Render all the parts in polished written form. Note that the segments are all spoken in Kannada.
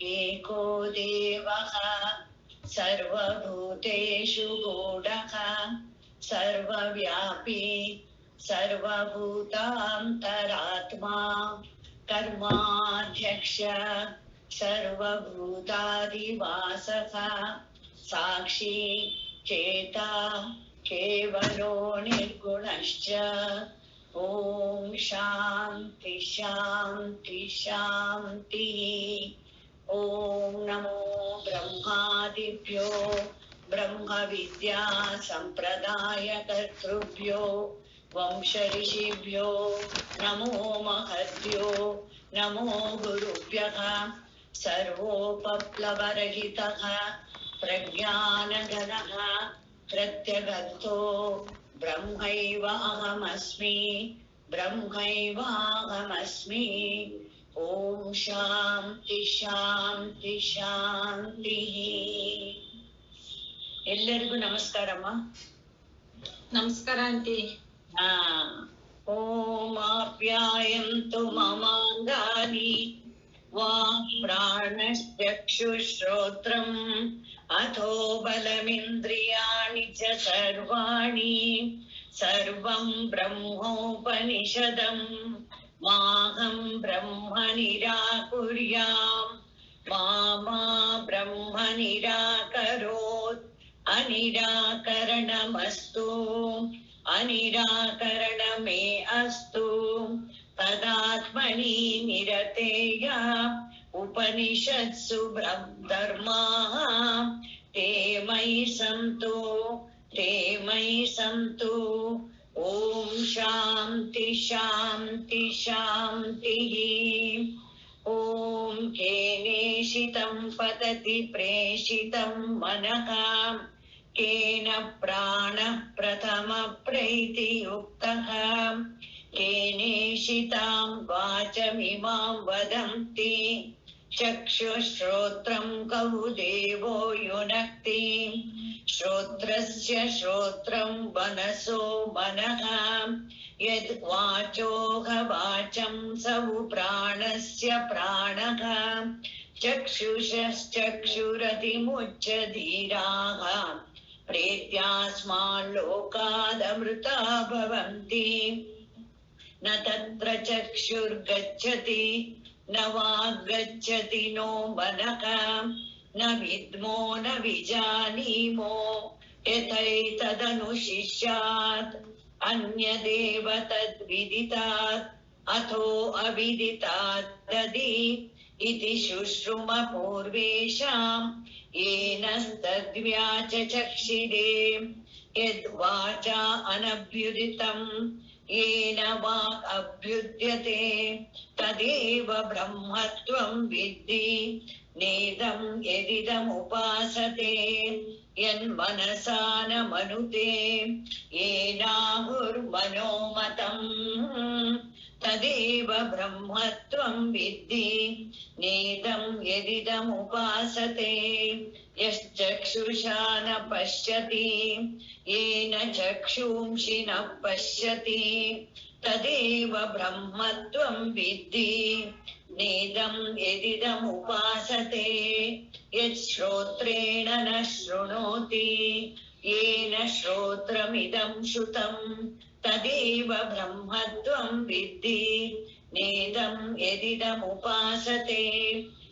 एको देवः सर्वभूतेषु गूढः सर्वव्यापी सर्वभूतान्तरात्मा कर्माध्यक्ष सर्वभूतादिवासः साक्षी चेता केवलो निर्गुणश्च। ओम शांति शांति शांति। ओम नमो ब्रह्मादिभ्यो ब्रह्म विद्या संप्रदाय कर्तृभ्यो वंश ऋषिभ्यो नमो महद्भ्यो नमो गुरुभ्यः। सर्वोपप्लवरहितः प्रज्ञानघनः प्रत्यगतो ब्रह्मैव अहमस्मि ब्रह्मैवाहमस्मि। ओम शांति शांति शांति। ಎಲ್ಲರಿಗೂ ನಮಸ್ಕಾರಮ್ಮ. ನಮಸ್ಕಾರ ಆಂಟಿ. ಓಂ ಆಪ್ಯಾಯಂತು ಮಮಾಂಗಾನಿ ವಾಕ್ ಪ್ರಾಣಶ್ಚಕ್ಷುಶ್ರೋತ್ರಂ ಅಥೋ ಬಲಮಿಂದ್ರಿಯಾಣಿ ಚ ಸರ್ವಾಣಿ ಸರ್ವಂ ಬ್ರಹ್ಮೋಪನಿಷದಂ ಮಾಹಂ ಬ್ರಹ್ಮ ನಿರಾಕುರ್ಯಾಂ ಮಾ ಬ್ರಹ್ಮ ನಿರಾಕರೋತ್ अनिराकरणमस्तु अनिराकरणमे अस्तु तदात्मनि निरतेय उपनिषत्सु धर्माः ते मयि सन्तु। ओम शांति शांति शांतिः। ओम केनेशितं पतति प्रेषितं मनः केन प्राणः प्रथम प्रैतियुक्तः केनेशितां वाचमिमां वदन्ति चक्षुश्रोत्रं कौ देवो युनक्ति श्रोत्रस्य श्रोत्रं मनसो मनः यद् वाचोह वाचं सौ प्राणस्य प्राणः चक्षुषश्चक्षुरतिमुच्यधीराः प्रेत्यास्माल्लोकादमृता भवन्ति न तत्र चक्षुर्गच्छति न वाग्गच्छति नो मनः न विद्मो न विजानीमो यथैतदनुशिष्यात् अन्यदेव तद्विदितात् अथो अविदितात् तदि इति शुश्रुम पूर्वेषाम् येन तद्व्याचचक्षिरे यद्वाचा अनभ्युदितम् येन वाक् अभ्युद्यते तदेव ब्रह्मत्वं विद्धि नेदं यदिदमुपासते यन्मनसा न मनुते येनाहुर्मनोमतम् तदेव ब्रह्मत्वं विद्धि नेदं यदिदमुपासते यश्चक्षुषा न पश्यति येन चक्षुंषि न पश्यति तदेव ब्रह्मत्वं विद्धि नेदं यदिदमुपासते यच्छ्रोत्रेण न शृणोति येन श्रोत्रमिदं श्रुतं तदेव ब्रह्मत्वं विद्धि नेदं यदिदमुपासते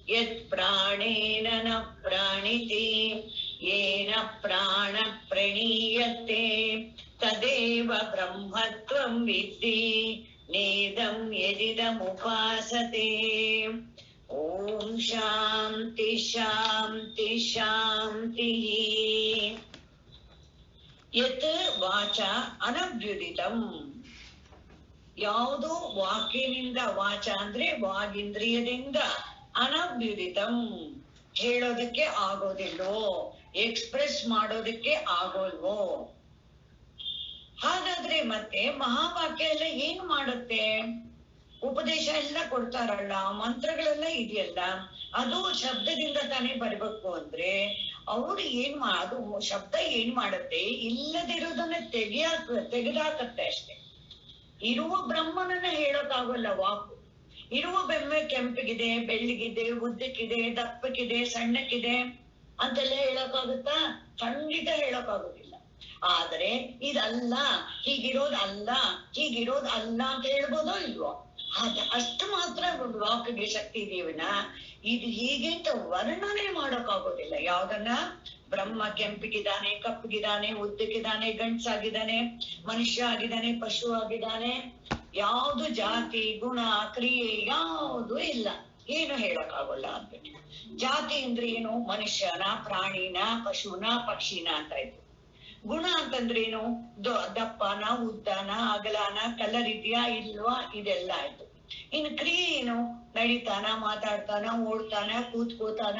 यत् प्राणेन न प्राणिति येन प्राणः प्रणीयते तदेव ब्रह्मत्वं विद्धि नेदं यदिदमुपासते। ओम शांति शांति शांतिः। यत् वाचा अनभ्युदितं ಯಾವುದೋ ವಾಕ್ಯನಿಂದ ವಾಚ ಅಂದ್ರೆ ವಾಗೀಂದ್ರಿಯದಿಂದ ಅನಭ್ಯುದಿತಂ ಹೇಳೋದಕ್ಕೆ ಆಗೋದಿಲ್ವೋ ಎಕ್ಸ್ಪ್ರೆಸ್ ಮಾಡೋದಕ್ಕೆ ಆಗೋಲ್ವೋ. ಹಾಗಾದ್ರೆ ಮತ್ತೆ ಮಹಾವಾಕ್ಯ ಎಲ್ಲ ಏನ್ ಮಾಡುತ್ತೆ? ಉಪದೇಶ ಎಲ್ಲ ಕೊಡ್ತಾರಲ್ಲ, ಮಂತ್ರಗಳೆಲ್ಲ ಇದೆಯಲ್ಲ, ಅದು ಶಬ್ದದಿಂದ ತಾನೇ ಬರ್ಬೇಕು ಅಂದ್ರೆ ಅವ್ರು ಅದು ಶಬ್ದ ಏನ್ ಮಾಡುತ್ತೆ? ಇಲ್ಲದಿರೋದನ್ನ ತೆಗೆದಾಕತ್ತೆ ಅಷ್ಟೇ. ಇರುವ ಬ್ರಹ್ಮನನ್ನ ಹೇಳೋಕ್ಕಾಗಲ್ಲ ವಾಕು. ಇರುವ ಬೆಮ್ಮೆ ಕೆಂಪಗಿದೆ, ಬೆಳ್ಳಿಗಿದೆ, ಉದ್ದಕ್ಕಿದೆ, ದಪ್ಪಕ್ಕಿದೆ, ಸಣ್ಣಕ್ಕಿದೆ ಅಂತೆಲ್ಲ ಹೇಳಕ್ಕಾಗುತ್ತಾ? ಖಂಡಿತ ಹೇಳಕ್ಕಾಗುದಿಲ್ಲ. ಆದ್ರೆ ಇದಲ್ಲ, ಹೀಗಿರೋದ್ ಅಲ್ಲ, ಹೀಗಿರೋದ್ ಅಲ್ಲ ಅಂತ ಹೇಳ್ಬೋದೋ ಇಲ್ವೋ? ಅಷ್ಟು ಮಾತ್ರ ವಾಕ್ಗೆ ಶಕ್ತಿ ಇದೀವಿನ ಇದು ಹೀಗೆ ಅಂತ ವರ್ಣನೆ ಮಾಡೋಕ್ಕಾಗೋದಿಲ್ಲ. ಯಾವ್ದನ್ನ? ಬ್ರಹ್ಮ ಕೆಂಪಿಗಿದ್ದಾನೆ, ಕಪ್ಪಗಿದ್ದಾನೆ, ಉದ್ದಕ್ಕಿದ್ದಾನೆ, ಗಂಡ್ಸಾಗಿದ್ದಾನೆ, ಮನುಷ್ಯ ಆಗಿದ್ದಾನೆ, ಪಶು ಆಗಿದ್ದಾನೆ, ಯಾವ್ದು ಜಾತಿ ಗುಣ ಕ್ರಿಯೆ ಯಾವುದು ಇಲ್ಲ, ಏನು ಹೇಳಕ್ಕಾಗಲ್ಲ ಅಂದ್ಬಿಟ್ಟು. ಜಾತಿ ಅಂದ್ರೆ ಏನು? ಮನುಷ್ಯನ, ಪ್ರಾಣಿನ, ಪಶುನ, ಪಕ್ಷಿನ ಅಂತ ಇತ್ತು. ಗುಣ ಅಂತಂದ್ರೇನು? ದಪ್ಪನ, ಉದ್ದನ, ಅಗಲನ, ಕಲರ್ ಇದೆಯಾ ಇಲ್ವಾ, ಇದೆಲ್ಲ ಆಯ್ತು. ಇನ್ನು ಕ್ರಿಯೆ ಏನು? ನಡಿತಾನ, ಮಾತಾಡ್ತಾನ, ಓಡ್ತಾನ, ಕೂತ್ಕೋತಾನ,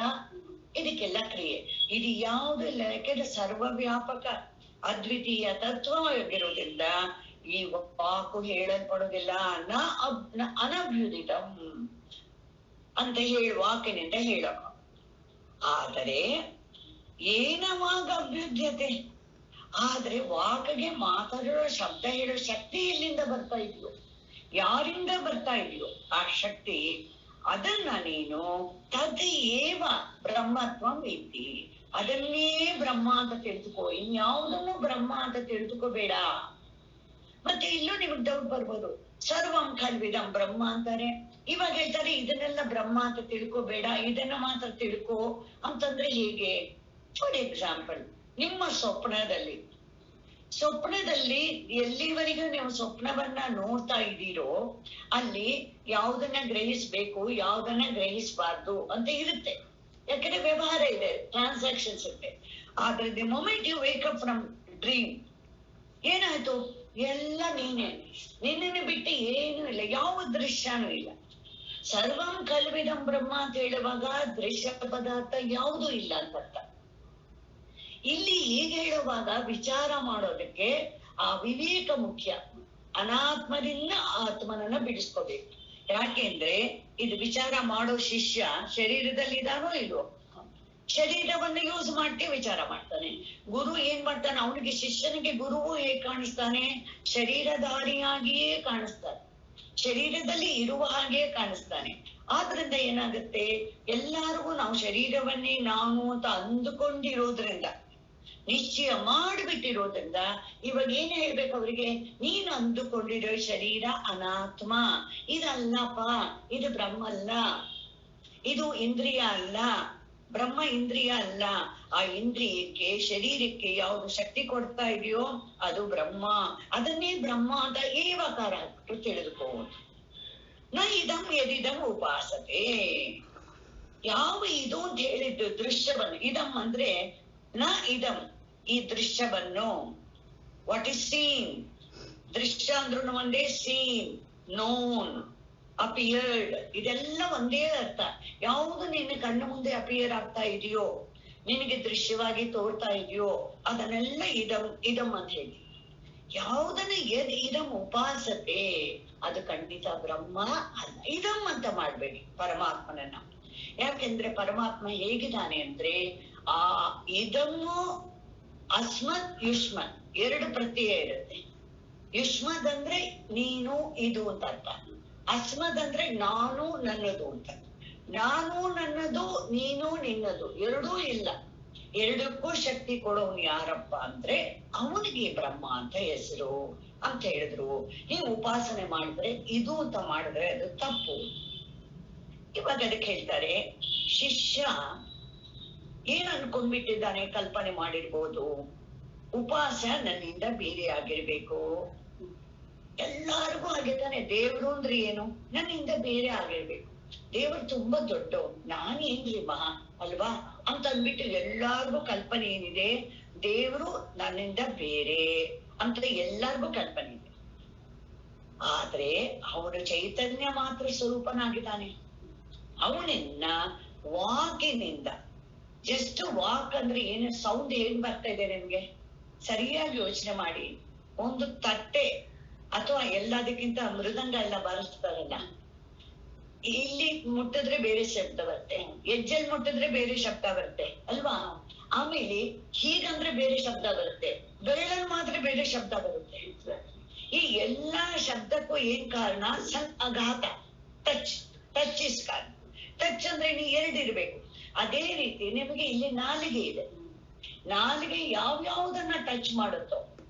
ಇದಕ್ಕೆಲ್ಲ ಕ್ರಿಯೆ. ಇದು ಯಾವುದಿಲ್ಲ, ಯಾಕೆಂದ್ರೆ ಸರ್ವವ್ಯಾಪಕ ಅದ್ವಿತೀಯ ತತ್ವವಾಗಿರೋದ್ರಿಂದ ಈ ವಾಕು ಹೇಳಲ್ಪಡುವುದಿಲ್ಲ. ಅನಭ್ಯುದಿತಂ ಅಂತ ವಾಕಿನಿಂದ ಹೇಳಕ. ಆದರೆ ಏನವಾಗ ಅಭ್ಯುದ್ಯತೆ? ಆದ್ರೆ ವಾಕ್ಗೆ ಮಾತಾಡೋ ಶಬ್ದ ಹೇಳೋ ಶಕ್ತಿ ಎಲ್ಲಿಂದ ಬರ್ತಾ ಇದೆಯೋ, ಯಾರಿಂದ ಬರ್ತಾ ಇದೆಯೋ ಆ ಶಕ್ತಿ, ಅದನ್ನ ನೀನು ತದೇವ ಬ್ರಹ್ಮತ್ವಂ ಇದ್ದಿ, ಅದನ್ನೇ ಬ್ರಹ್ಮ ಅಂತ ತಿಳಿದುಕೋ, ಇನ್ಯಾವುದನ್ನು ಬ್ರಹ್ಮ ಅಂತ ತಿಳಿದುಕೋಬೇಡ. ಮತ್ತೆ ಇಲ್ಲೂ ನಿಮಗ್ ಡೌಟ್ ಬರ್ಬೋದು, ಸರ್ವಂ ಖಲ್ವಿದಂ ಬ್ರಹ್ಮ ಅಂತಾರೆ, ಇವಾಗ ಹೇಳ್ತಾರೆ ಇದನ್ನೆಲ್ಲ ಬ್ರಹ್ಮ ಅಂತ ತಿಳ್ಕೋಬೇಡ, ಇದನ್ನ ಮಾತ್ರ ತಿಳ್ಕೋ ಅಂತಂದ್ರೆ ಹೇಗೆ? ಫಾರ್ ಎಕ್ಸಾಂಪಲ್, ನಿಮ್ಮ ಸ್ವಪ್ನದಲ್ಲಿ ಎಲ್ಲಿವರೆಗೂ ನೀವು ಸ್ವಪ್ನವನ್ನ ನೋಡ್ತಾ ಇದ್ದೀರೋ ಅಲ್ಲಿ ಯಾವ್ದನ್ನ ಗ್ರಹಿಸ್ಬೇಕು, ಯಾವ್ದನ್ನ ಗ್ರಹಿಸಬಾರ್ದು ಅಂತ ಇರುತ್ತೆ. ಯಾಕಂದ್ರೆ ವ್ಯವಹಾರ ಇದೆ, ಟ್ರಾನ್ಸಾಕ್ಷನ್ಸ್ ಇರುತ್ತೆ. ಆದ್ರೆ the moment you wake up from dream ಏನಾಯ್ತು? ಎಲ್ಲ ನಿನ್ನನ್ನು ಬಿಟ್ಟು ಏನು ಇಲ್ಲ, ಯಾವ ದೃಶ್ಯನೂ ಇಲ್ಲ. ಸರ್ವಂ ಕಲ್ವಿದಂ ಬ್ರಹ್ಮ ಅಂತ ಹೇಳುವಾಗ ದೃಶ್ಯ ಪದಾರ್ಥ ಯಾವುದೂ ಇಲ್ಲ ಅಂತ. ಇಲ್ಲಿ ಹೀಗೆ ಹೇಳುವಾಗ ವಿಚಾರ ಮಾಡೋದಕ್ಕೆ ಆ ವಿವೇಕ ಮುಖ್ಯ. ಅನಾತ್ಮದಿಂದ ಆತ್ಮನನ್ನ ಬಿಡಿಸ್ಕೋಬೇಕು. ಯಾಕೆಂದ್ರೆ ಇದು ವಿಚಾರ ಮಾಡೋ ಶಿಷ್ಯ ಶರೀರದಲ್ಲಿ ಇದಾನೋ ಇಲ್ವೋ? ಶರೀರವನ್ನು ಯೂಸ್ ಮಾಡ್ತಿ ವಿಚಾರ ಮಾಡ್ತಾನೆ. ಗುರು ಏನ್ ಮಾಡ್ತಾನೆ? ಅವನಿಗೆ ಶಿಷ್ಯನಿಗೆ ಗುರುವು ಹೇಗೆ ಕಾಣಿಸ್ತಾನೆ? ಶರೀರಧಾರಿಯಾಗಿಯೇ ಕಾಣಿಸ್ತಾನೆ, ಶರೀರದಲ್ಲಿ ಇರುವ ಹಾಗೆಯೇ ಕಾಣಿಸ್ತಾನೆ. ಆದ್ರಿಂದ ಏನಾಗುತ್ತೆ, ಎಲ್ಲಾರ್ಗೂ ನಾವು ಶರೀರವನ್ನೇ ನಾನು ಅಂತ ಅಂದುಕೊಂಡಿರೋದ್ರಿಂದ, ನಿಶ್ಚಯ ಮಾಡಿಬಿಟ್ಟಿರೋದ್ರಿಂದ ಇವಾಗ ಏನ್ ಹೇಳ್ಬೇಕು ಅವರಿಗೆ? ನೀನು ಅಂದುಕೊಂಡಿರೋ ಶರೀರ ಅನಾತ್ಮ, ಇದಲ್ಲಪ್ಪ, ಇದು ಬ್ರಹ್ಮ ಅಲ್ಲ, ಇದು ಇಂದ್ರಿಯ ಅಲ್ಲ, ಬ್ರಹ್ಮ ಇಂದ್ರಿಯ ಅಲ್ಲ. ಆ ಇಂದ್ರಿಯಕ್ಕೆ, ಶರೀರಕ್ಕೆ ಯಾವುದು ಶಕ್ತಿ ಕೊಡ್ತಾ ಇದೆಯೋ ಅದು ಬ್ರಹ್ಮ, ಅದನ್ನೇ ಬ್ರಹ್ಮ ಅಂತ ಏವಕಾರ ತಿಳಿದುಕೋ. ನ ಇದಂ ಯದಿದಂ ಉಪಾಸತೆ. ಯಾವ ಇದು ಅಂತ ಹೇಳಿದ್ದು ದೃಶ್ಯವನ್ನು, ಇದಂ ಅಂದ್ರೆ ನ ಇದಂ, ಈ ದೃಶ್ಯವನ್ನು, ವಾಟ್ ಇಸ್ ಸೀನ್, ದೃಶ್ಯ ಅಂದ್ರೂ ಒಂದೇ, ಸೀನ್, ನೋನ್, ಅಪಿಯರ್ಡ್, ಇದೆಲ್ಲ ಒಂದೇ ಅರ್ಥ. ಯಾವುದು ನಿನ್ನ ಕಣ್ಣು ಮುಂದೆ ಅಪಿಯರ್ ಆಗ್ತಾ ಇದೆಯೋ, ನಿನಗೆ ದೃಶ್ಯವಾಗಿ ತೋರ್ತಾ ಇದೆಯೋ ಅದನ್ನೆಲ್ಲ ಇದಂ ಅಂತ ಹೇಳಿ. ಯಾವುದನ್ನ ಇದಂ ಉಪಾಸತೆ ಅದು ಖಂಡಿತ ಬ್ರಹ್ಮ ಅಲ್ಲ. ಇದಂ ಅಂತ ಮಾಡ್ಬೇಡಿ ಪರಮಾತ್ಮನನ್ನ. ಯಾಕೆಂದ್ರೆ ಪರಮಾತ್ಮ ಹೇಗಿದ್ದಾನೆ ಅಂದ್ರೆ, ಆ ಇದಮ್ಮು ಅಸ್ಮತ್ ಯುಷ್ಮತ್ ಎರಡು ಪ್ರತ್ಯಯ ಇರುತ್ತೆ. ಯುಷ್ಮದ್ ಅಂದ್ರೆ ನೀನು ಇದು ಅಂತ ಅರ್ಥ, ಅಸ್ಮದ್ ಅಂದ್ರೆ ನಾನು ನನ್ನದು ಅಂತ. ನಾನು ನನ್ನದು, ನೀನು ನಿನ್ನದು ಎರಡೂ ಇಲ್ಲ. ಎರಡಕ್ಕೂ ಶಕ್ತಿ ಕೊಡೋನು ಯಾರಪ್ಪ ಅಂದ್ರೆ ಅವನಿಗೆ ಬ್ರಹ್ಮ ಅಂತ ಹೆಸರು ಅಂತ ಹೇಳಿದ್ರು. ನೀವು ಉಪಾಸನೆ ಮಾಡಿದ್ರೆ, ಇದು ಅಂತ ಮಾಡಿದ್ರೆ ಅದು ತಪ್ಪು. ಇವಾಗ ಅದಕ್ಕೆ ಹೇಳ್ತಾರೆ, ಶಿಷ್ಯ ಏನ್ ಅನ್ಕೊಂಡ್ಬಿಟ್ಟಿದ್ದಾನೆ, ಕಲ್ಪನೆ ಮಾಡಿರ್ಬೋದು, ಉಪಾಸ ನನ್ನಿಂದ ಬೇರೆ ಆಗಿರ್ಬೇಕು. ಎಲ್ಲಾರ್ಗು ಹಾಗೆ ತಾನೆ. ದೇವ್ರು ಅಂದ್ರೆ ಏನು? ನನ್ನಿಂದ ಬೇರೆ ಆಗಿರ್ಬೇಕು. ದೇವ್ರು ತುಂಬಾ ದೊಡ್ಡವ್, ನಾನೇನ್ರಿ ಮಹಾ ಅಲ್ವಾ ಅಂತ ಅಂದ್ಬಿಟ್ಟು ಎಲ್ಲಾರ್ಗು ಕಲ್ಪನೆ ಏನಿದೆ, ದೇವ್ರು ನನ್ನಿಂದ ಬೇರೆ ಅಂತ ಎಲ್ಲಾರ್ಗು ಕಲ್ಪನೆ ಇದೆ. ಆದ್ರೆ ಅವನು ಚೈತನ್ಯ ಮಾತ್ರ ಸ್ವರೂಪನಾಗಿದ್ದಾನೆ. ಅವನನ್ನ ವಾಕಿನಿಂದ, ಜಸ್ಟ್ ವಾಕ್ ಅಂದ್ರೆ ಏನು, ಸೌಂಡ್ ಏನ್ ಬರ್ತಾ ಇದೆ ನಿಮ್ಗೆ? ಸರಿಯಾಗಿ ಯೋಚನೆ ಮಾಡಿ. ಒಂದು ತಟ್ಟೆ ಅಥವಾ ಎಲ್ಲದಕ್ಕಿಂತ ಮೃದಂಗ ಎಲ್ಲ ಬಾರಿಸ್ತಾರಲ್ಲ, ಇಲ್ಲಿ ಮುಟ್ಟಿದ್ರೆ ಬೇರೆ ಶಬ್ದ ಬರುತ್ತೆ, ಹೆಜ್ಜೆಲ್ ಮುಟ್ಟಿದ್ರೆ ಬೇರೆ ಶಬ್ದ ಬರುತ್ತೆ ಅಲ್ವಾ? ಆಮೇಲೆ ಹೀಗಂದ್ರೆ ಬೇರೆ ಶಬ್ದ ಬರುತ್ತೆ, ಬೆರಳಲ್ಲಿ ಮಾತ್ರ ಬೇರೆ ಶಬ್ದ ಬರುತ್ತೆ. ಈ ಎಲ್ಲಾ ಶಬ್ದಕ್ಕೂ ಏನ್ ಕಾರಣ? ಆಘಾತ, ಟಚ್. ಅದೇ ರೀತಿ ನಿಮಗೆ ಇಲ್ಲಿ ನಾಲಿಗೆ ಇದೆ. ನಾಲಿಗೆ ಯಾವ್ಯಾವುದನ್ನ ಟಚ್ ಮಾಡುತ್ತೋ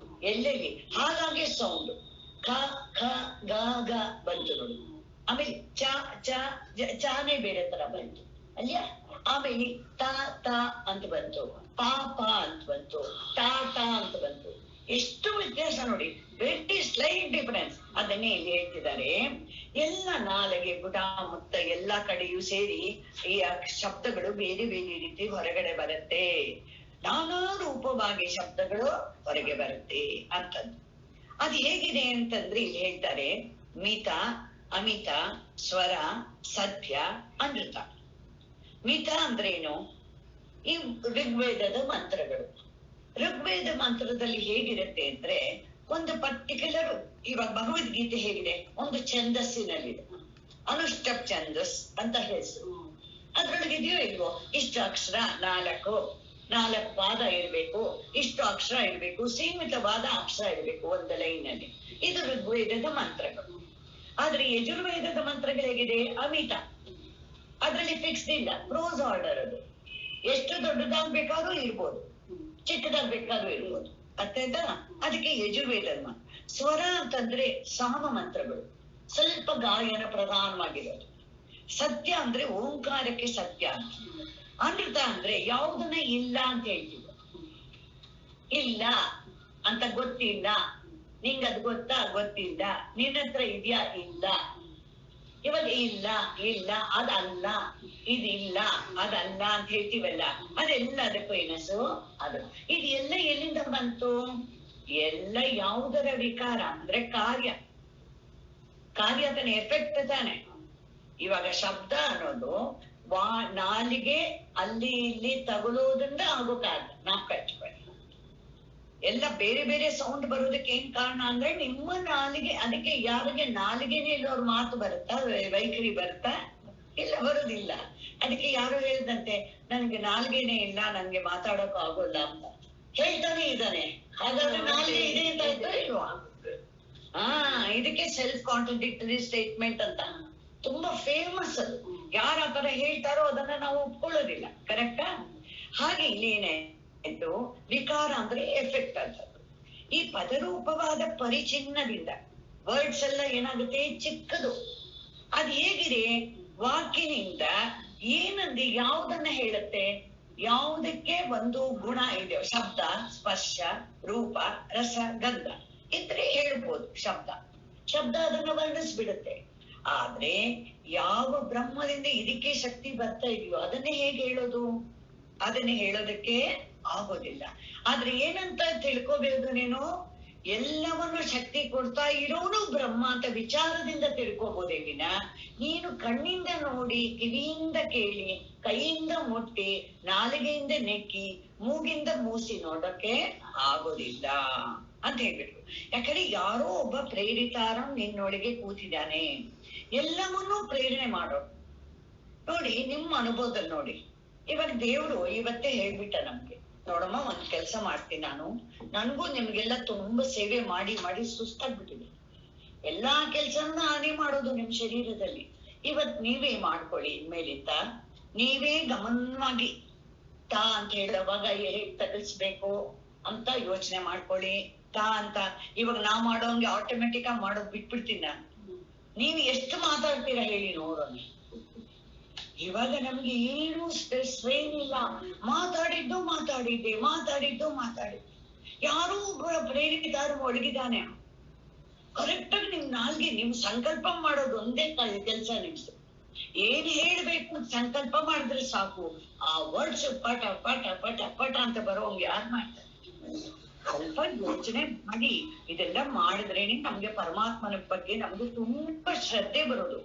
ಎಲ್ಲೆಲ್ಲಿ, ಹಾಗಾಗಿ ಸೌಂಡ್ ಖ ಖ ಗ ಗ ಬಂತು ನೋಡಿ. ಆಮೇಲೆ ಚ ಚ ಚಾನೆ ಬೇರೆ ತರ ಬಂತು ಅಲ್ಯಾ. ಆಮೇಲೆ ತ ತ ಅಂತ ಬಂತು, ಪಾ ಪಾ ಅಂತ ಬಂತು, ತಾ ತಾ ಅಂತ ಬಂತು. ಎಷ್ಟು ವ್ಯತ್ಯಾಸ ನೋಡಿ, ವೆರಿ ಸ್ಲೈಟ್ ಡಿಫರೆನ್ಸ್. ಅದನ್ನೇ ಇಲ್ಲಿ ಹೇಳ್ತಿದ್ದಾರೆ. ಎಲ್ಲ ನಾಲಿಗೆ ಗುಡ ಮುತ್ತ ಎಲ್ಲಾ ಕಡೆಯೂ ಸೇರಿ ಈ ಶಬ್ದಗಳು ಬೇರೆ ಬೇರೆ ರೀತಿ ಹೊರಗಡೆ ಬರುತ್ತೆ. ನಾನಾ ರೂಪವಾಗಿ ಶಬ್ದಗಳು ಹೊರಗೆ ಬರುತ್ತೆ ಅಂತದ್ದು. ಅದು ಹೇಗಿದೆ ಅಂತಂದ್ರೆ ಇಲ್ಲಿ ಹೇಳ್ತಾರೆ, ಮಿತ, ಅಮಿತ, ಸ್ವರ, ಸತ್ಯ, ಅನೃತ. ಮಿತ ಅಂದ್ರೇನು? ಈ ಋಗ್ವೇದದ ಮಂತ್ರಗಳು. ಋಗ್ವೇದ ಮಂತ್ರದಲ್ಲಿ ಹೇಗಿರುತ್ತೆ ಅಂದ್ರೆ, ಒಂದು ಪರ್ಟಿಕ್ಯುಲರ್, ಇವಾಗ ಭಗವದ್ಗೀತೆ ಹೇಗಿದೆ, ಒಂದು ಛಂದಸ್ಸಿನಲ್ಲಿದೆ, ಅನುಷ್ಟಪ್ ಛಂದಸ್ ಅಂತ ಹೆಸರು. ಅದ್ರೊಳಗೆ ಇದೆಯೋ ಇಲ್ವೋ, ಇಷ್ಟು ಅಕ್ಷರ, ನಾಲ್ಕು ಪಾದ ಇರ್ಬೇಕು, ಇಷ್ಟು ಅಕ್ಷರ ಇರ್ಬೇಕು, ಸೀಮಿತವಾದ ಅಕ್ಷರ ಇರ್ಬೇಕು ಒಂದು ಲೈನ್ ಅಲ್ಲಿ. ಇದು ಋಗ್ವೇದದ ಮಂತ್ರಗಳು. ಆದ್ರೆ ಯಜುರ್ವೇದದ ಮಂತ್ರಗಳು ಹೇಗಿದೆ? ಅಮಿತ. ಅದ್ರಲ್ಲಿ ಫಿಕ್ಸ್ಡ್ ಇಲ್ಲ, ಪ್ರೋಸ್ ಆರ್ಡರ್. ಅದು ಎಷ್ಟು ದೊಡ್ಡದಾಗ್ಬೇಕಾದ್ರೂ ಇರ್ಬೋದು, ಚಿಕ್ಕದಾಗ್ಬೇಕಾದ್ರೂ ಇರ್ಬೋದು. ಅರ್ಥಾಯ್ತಾ? ಅದಕ್ಕೆ ಯಜುರ್ವೇದದ ಮಂತ್ರ. ಸ್ವರ ಅಂತಂದ್ರೆ ಸಾಮ ಮಂತ್ರಗಳು, ಸ್ವಲ್ಪ ಗಾಯನ ಪ್ರಧಾನವಾಗಿರೋದು. ಸತ್ಯ ಅಂದ್ರೆ ಓಂಕಾರಕ್ಕೆ ಸತ್ಯ ಅಂತ. ಅನೃತ ಅಂದ್ರೆ ಯಾವುದನ್ನ ಇಲ್ಲ ಅಂತ ಹೇಳ್ತೀವಿ. ಇಲ್ಲ ಅಂತ ಗೊತ್ತಿಲ್ಲ, ನಿಂಗದ್ ಗೊತ್ತಾ? ಗೊತ್ತಿಲ್ಲ. ನಿನ್ನ ಹತ್ರ ಇದ್ಯಾ? ಇಲ್ಲ. ಇವಾಗ ಇಲ್ಲ ಇಲ್ಲ ಅದಲ್ಲ, ಇದಿಲ್ಲ ಅದಲ್ಲ ಅಂತ ಹೇಳ್ತೀವಲ್ಲ, ಅದೆಲ್ಲದಕ್ಕೂ ಏನಸು ಅದು. ಇದು ಎಲ್ಲ ಎಲ್ಲಿಂದ ಬಂತು? ಎಲ್ಲ ಯಾವುದರ ವಿಕಾರ ಅಂದ್ರೆ ಕಾರ್ಯ ತಾನೆ, ಎಫೆಕ್ಟ್ ತಾನೆ. ಇವಾಗ ಶಬ್ದ ಅನ್ನೋದು ನಾಲಿಗೆ ಅಲ್ಲಿ ಇಲ್ಲಿ ತಗೊಳ್ಳೋದ್ರಿಂದ ಆಗೋ ಕಾರಣ. ನಾಲ್ಕು ಎಲ್ಲ ಬೇರೆ ಬೇರೆ ಸೌಂಡ್ ಬರೋದಕ್ಕೆ ಏನ್ ಕಾರಣ ಅಂದ್ರೆ ನಿಮ್ಮ ನಾಲಿಗೆ. ಅದಕ್ಕೆ ಯಾರಿಗೆ ನಾಲಿಗೆನೇ ಇಲ್ಲವ್ರ ಮಾತು ಬರುತ್ತಾ, ವೈಖರಿ ಬರುತ್ತಾ? ಇಲ್ಲ, ಬರುದಿಲ್ಲ. ಅದಕ್ಕೆ ಯಾರು ಹೇಳ್ದಂತೆ, ನನ್ಗೆ ನಾಲ್ಗೆನೇ ಇಲ್ಲ, ನನ್ಗೆ ಮಾತಾಡೋಕ್ ಆಗೋಲ್ಲ ಅಂತ ಹೇಳ್ತಾನೆ ಇದ್ದಾನೆ. ಹಾಗಾದ್ರೆ ನಾಲ್ಗೆ ಇದೆ ಅಂತ ಆಯ್ತಾ ಇಲ್ವಾ? ಇದಕ್ಕೆ ಸೆಲ್ಫ್ ಕಾಂಟ್ರಡಿಕ್ಟರಿ ಸ್ಟೇಟ್ಮೆಂಟ್ ಅಂತ ತುಂಬಾ ಫೇಮಸ್. ಅದು ಯಾರ ಆತರ ಹೇಳ್ತಾರೋ ಅದನ್ನ ನಾವು ಒಪ್ಕೊಳ್ಳೋದಿಲ್ಲ. ಕರೆಕ್ಟಾ? ಹಾಗೆ ಇಲ್ಲೇನಾಯ್ತು, ವಿಕಾರ ಅಂದ್ರೆ ಎಫೆಕ್ಟ್ ಅಂತದ್ದು. ಈ ಪದರೂಪವಾದ ಪರಿಚಿನ್ನದಿಂದ ವರ್ಡ್ಸ್ ಎಲ್ಲ ಏನಾಗುತ್ತೆ? ಚಿಕ್ಕದು. ಅದ್ ಹೇಗಿದೆ? ವಾಕಿನಿಂದ ಏನಂದ್ರೆ ಯಾವುದನ್ನ ಹೇಳುತ್ತೆ? ಯಾವುದಕ್ಕೆ ಒಂದು ಗುಣ ಇದೆ. ಶಬ್ದ, ಸ್ಪರ್ಶ, ರೂಪ, ರಸ, ಗಂಧ ಇದ್ರೆ ಹೇಳ್ಬೋದು. ಶಬ್ದ ಅದನ್ನ ವರ್ಣಿಸ್ಬಿಡುತ್ತೆ. ಆದ್ರೆ ಯಾವ ಬ್ರಹ್ಮದಿಂದ ಇದಕ್ಕೆ ಶಕ್ತಿ ಬರ್ತಾ ಇದೆಯೋ ಅದನ್ನೇ ಹೇಗೆ ಹೇಳೋದು? ಅದನ್ನೇ ಹೇಳೋದಕ್ಕೆ ಆಗೋದಿಲ್ಲ. ಆದ್ರೆ ಏನಂತ ತಿಳ್ಕೋಬೇಕು ನೀನು? ಎಲ್ಲವನ್ನು ಶಕ್ತಿ ಕೊಡ್ತಾ ಇರೋನು ಬ್ರಹ್ಮ ಅಂತ ವಿಚಾರದಿಂದ ತಿಳ್ಕೋಬೋದೇ ವಿನ, ನೀನು ಕಣ್ಣಿಂದ ನೋಡಿ, ಕಿವಿಯಿಂದ ಕೇಳಿ, ಕೈಯಿಂದ ಮುಟ್ಟಿ, ನಾಲಿಗೆಯಿಂದ ನೆಕ್ಕಿ, ಮೂಗಿಂದ ಮೂಸಿ ನೋಡಕ್ಕೆ ಆಗೋದಿಲ್ಲ ಅಂತ ಹೇಳ್ಬಿಟ್ರು. ಯಾಕಂದ್ರೆ ಯಾರೋ ಒಬ್ಬ ಪ್ರೇರಿತಾರ ನಿನ್ನೊಳಗೆ ಕೂತಿದ್ದಾನೆ, ಎಲ್ಲವನ್ನೂ ಪ್ರೇರಣೆ ಮಾಡೋದು. ನೋಡಿ, ನಿಮ್ಮ ಅನುಭವದಲ್ಲಿ ನೋಡಿ, ಇವಾಗ ದೇವ್ರು ಇವತ್ತೇ ಹೇಳ್ಬಿಟ್ಟ ನಮ್ಗೆ, ನೋಡಮ್ಮ ಒಂದ್ ಕೆಲ್ಸ ಮಾಡ್ತೀನಿ ನಾನು, ನನ್ಗೂ ನಿಮ್ಗೆಲ್ಲ ತುಂಬಾ ಸೇವೆ ಮಾಡಿ ಮಾಡಿ ಸುಸ್ತಾಗ್ಬಿಟ್ಟಿದೆ. ಎಲ್ಲಾ ಕೆಲ್ಸನ ನಾನೇ ಮಾಡೋದು ನಿಮ್ ಶರೀರದಲ್ಲಿ. ಇವತ್ ನೀವೇ ಮಾಡ್ಕೊಳ್ಳಿ, ಇನ್ಮೇಲಿಂದ ನೀವೇ ಗಮನವಾಗಿ ತಾ ಅಂತ ಹೇಳುವಾಗ ಹೇಗ್ ತಗಲ್ಸ್ಬೇಕು ಅಂತ ಯೋಚನೆ ಮಾಡ್ಕೊಳ್ಳಿ. ತಾ ಅಂತ ಇವಾಗ ನಾ ಮಾಡೋಂಗೆ ಆಟೋಮೆಟಿಕ್ ಆಗಿ ಮಾಡೋದ್ ಬಿಟ್ಬಿಡ್ತೀನಿ ನಾನು. ನೀವು ಎಷ್ಟು ಮಾತಾಡ್ತೀರಾ ಹೇಳಿ ನೋಡೋಣ. ಇವಾಗ ನಮ್ಗೆ ಏನು ಸ್ಟ್ರೆಸ್ ಇಲ್ಲ, ಮಾತಾಡಿದ್ದೆ. ಯಾರೋ ಒಬ್ಬ ಪ್ರೇರಿತಾರು ಒಳಗಿದಾನೆ. ಕರೆಕ್ಟ್ ಆಗಿ ನಿಮ್ ನಾಲ್ಗೆ ನಿಮ್ ಸಂಕಲ್ಪ ಮಾಡೋದು ಒಂದೇ ಕೆಲ್ಸ. ನಿಮ್ದು ಏನ್ ಹೇಳ್ಬೇಕು ಅಂತ ಸಂಕಲ್ಪ ಮಾಡಿದ್ರೆ ಸಾಕು, ಆ ವರ್ಡ್ಸ್ ಪಟ ಪಟ ಪಟ ಪಟ ಅಂತ ಬರೋಂಗ್ ಯಾರು ಮಾಡ್ತಾರೆ? ಸ್ವಲ್ಪ ಯೋಚನೆ ಮಾಡಿ ಇದೆಲ್ಲ ಮಾಡಿದ್ರೇನೆ ನಮ್ಗೆ ಪರಮಾತ್ಮನ ಬಗ್ಗೆ ನಮ್ಗೆ ತುಂಬಾ ಶ್ರದ್ಧೆ ಬರೋದು.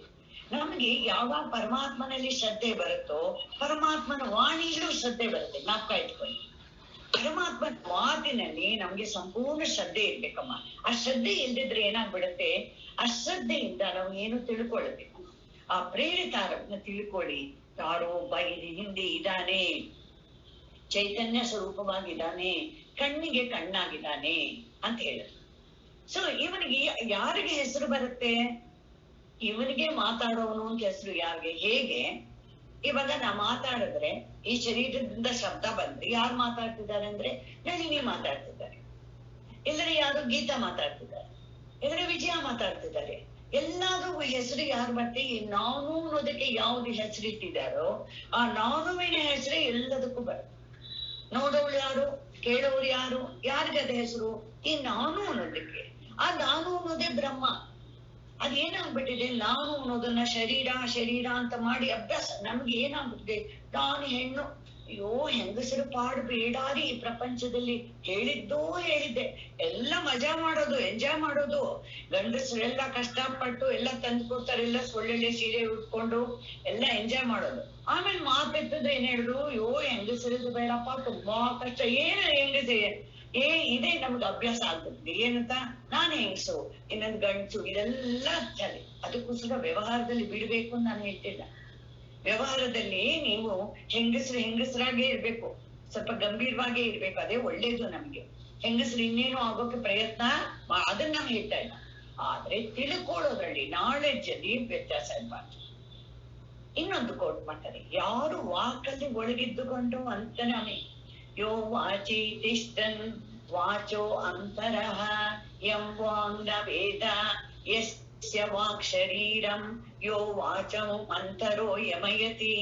ನಮ್ಗೆ ಯಾವಾಗ ಪರಮಾತ್ಮನಲ್ಲಿ ಶ್ರದ್ಧೆ ಬರುತ್ತೋ ಪರಮಾತ್ಮನ ವಾಣಿಯಲ್ಲೂ ಶ್ರದ್ಧೆ ಬರುತ್ತೆ. ನಾಲ್ಕ ಇಟ್ಕೊಂಡು ಪರಮಾತ್ಮನ ಮಾತಿನಲ್ಲಿ ನಮ್ಗೆ ಸಂಪೂರ್ಣ ಶ್ರದ್ಧೆ ಇರ್ಬೇಕಮ್ಮ. ಆ ಶ್ರದ್ಧೆ ಇಲ್ದಿದ್ರೆ ಏನಾಗ್ಬಿಡತ್ತೆ, ಅಶ್ರದ್ಧೆಯಿಂದ ನಾವು ಏನು ತಿಳ್ಕೊಳ್ಳಬೇಕು. ಆ ಪ್ರೇರಿತಾರನ್ನ ತಿಳ್ಕೊಳ್ಳಿ, ಯಾರೋ ಒಬ್ಬ ಹಿಂದೆ ಇದ್ದಾನೆ, ಚೈತನ್ಯ ಸ್ವರೂಪವಾಗಿದ್ದಾನೆ, ಕಣ್ಣಿಗೆ ಕಣ್ಣಾಗಿದ್ದಾನೆ ಅಂತ ಹೇಳಿದ್ರು. ಸೊ ಇವನಿಗೆ ಯಾರಿಗೆ ಹೆಸರು ಬರುತ್ತೆ? ಇವನಿಗೆ ಮಾತಾಡೋನು ಅಂತ ಹೆಸರು ಯಾರಿಗೆ? ಹೇಗೆ ಇವಾಗ ನಾ ಮಾತಾಡಿದ್ರೆ ಈ ಶರೀರದಿಂದ ಶಬ್ದ ಬಂದ್ರೆ ಯಾರು ಮಾತಾಡ್ತಿದ್ದಾರೆ ಅಂದ್ರೆ ನಳಿನಿ ಮಾತಾಡ್ತಿದ್ದಾರೆ, ಇಲ್ಲದ್ರೆ ಯಾರು ಗೀತಾ ಮಾತಾಡ್ತಿದ್ದಾರೆ, ಇಲ್ಲದ್ರೆ ವಿಜಯ ಮಾತಾಡ್ತಿದ್ದಾರೆ. ಎಲ್ಲಾದ್ರೂ ಹೆಸರು ಯಾರು ಬರ್ತೇ ಈ ನಾನು ಅನ್ನೋದಕ್ಕೆ ಯಾವ್ದು ಹೆಸರಿಟ್ಟಿದ್ದಾರೋ ಆ ನಾನುವಿನ ಹೆಸರೇ ಎಲ್ಲದಕ್ಕೂ ಬರುತ್ತೆ. ನೋಡೋಳು ಯಾರು, ಕೇಳೋರು ಯಾರು, ಯಾರಿಗದ ಹೆಸರು? ಈ ನಾನು ಅನ್ನೋದಕ್ಕೆ. ಆ ನಾನು ಅನ್ನೋದೇ ಬ್ರಹ್ಮ. ಅದೇನಾಗ್ಬಿಟ್ಟಿದೆ, ನಾನು ಅನ್ನೋದನ್ನ ಶರೀರ ಶರೀರ ಅಂತ ಮಾಡಿ ಅಭ್ಯಾಸ. ನಮ್ಗೆ ಏನಾಗ್ಬಿಟ್ಟಿದೆ, ನಾನು ಹೆಣ್ಣು, ಅಯ್ಯೋ ಹೆಂಗಸರು ಪಾಡು ಬೇಡಾರಿ ಈ ಪ್ರಪಂಚದಲ್ಲಿ. ಹೇಳಿದ್ದೆ ಎಲ್ಲ ಮಜಾ ಮಾಡೋದು, ಎಂಜಾಯ್ ಮಾಡೋದು. ಗಂಡಸರೆಲ್ಲ ಕಷ್ಟಪಟ್ಟು ಎಲ್ಲ ತಂದು ಕೊಡ್ತಾರೆ, ಎಲ್ಲ ಒಳ್ಳೊಳ್ಳೆ ಸೀರೆ ಉಟ್ಕೊಂಡು ಎಲ್ಲ ಎಂಜಾಯ್ ಮಾಡೋದು. ಆಮೇಲೆ ಮಾತೆತ್ತದು ಏನ್ ಹೇಳಿದ್ರು, ಅಯ್ಯೋ ಹೆಂಗಸರದು ಬೇಡಪ್ಪ, ತುಂಬಾ ಕಷ್ಟ. ಏನು ಹೆಂಗಸೆ ಇದೇ ನಮ್ಗೆ ಅಭ್ಯಾಸ ಆಗ್ತದೆ. ಏನಂತ, ನಾನು ಹೆಂಗಸು, ಇನ್ನೊಂದು ಗಂಡಸು, ಇದೆಲ್ಲ ಚಳಿ. ಅದಕ್ಕೋಸ್ಕರ ವ್ಯವಹಾರದಲ್ಲಿ ಬಿಡ್ಬೇಕು ಅಂತ ನಾನು ಹೇಳ್ತಿಲ್ಲ. ವ್ಯವಹಾರದಲ್ಲಿ ನೀವು ಹೆಂಗಸರಾಗೇ ಇರ್ಬೇಕು, ಸ್ವಲ್ಪ ಗಂಭೀರವಾಗೇ ಇರ್ಬೇಕು. ಅದೇ ಒಳ್ಳೇದು ನಮ್ಗೆ. ಹೆಂಗಸರು ಇನ್ನೇನು ಆಗೋಕೆ ಪ್ರಯತ್ನ ಅದನ್ನ ನಾವು ಹೇಳ್ತಾ ಇಲ್ಲ. ಆದ್ರೆ ತಿಳ್ಕೊಳ್ಳೋದ್ರಲ್ಲಿ, ನಾಲೆಡ್ಜ್ ಅಲ್ಲಿ ವ್ಯತ್ಯಾಸ ಇರ್ಬಾರ್ದು. ಇನ್ನೊಂದು ಕೋಟ್ ಮಾಡ್ತಾರೆ, ಯಾರು ವಾಕಲ್ಲಿ ಒಳಗಿದ್ದುಕೊಂಡು ಅಂತನಾಮಿ ಯೋ ವಾಚಿ ತಿಷ್ಟನ್ ವಾಚೋ ಅಂತರಃ ಯಂ ವಾಂಗ ವೇದ ಯಸ್ಯ ವಾಕ್ ಶರೀರಂ ಯೋ ವಾಚಂ ಅಂತರೋ ಯಮಯತಿ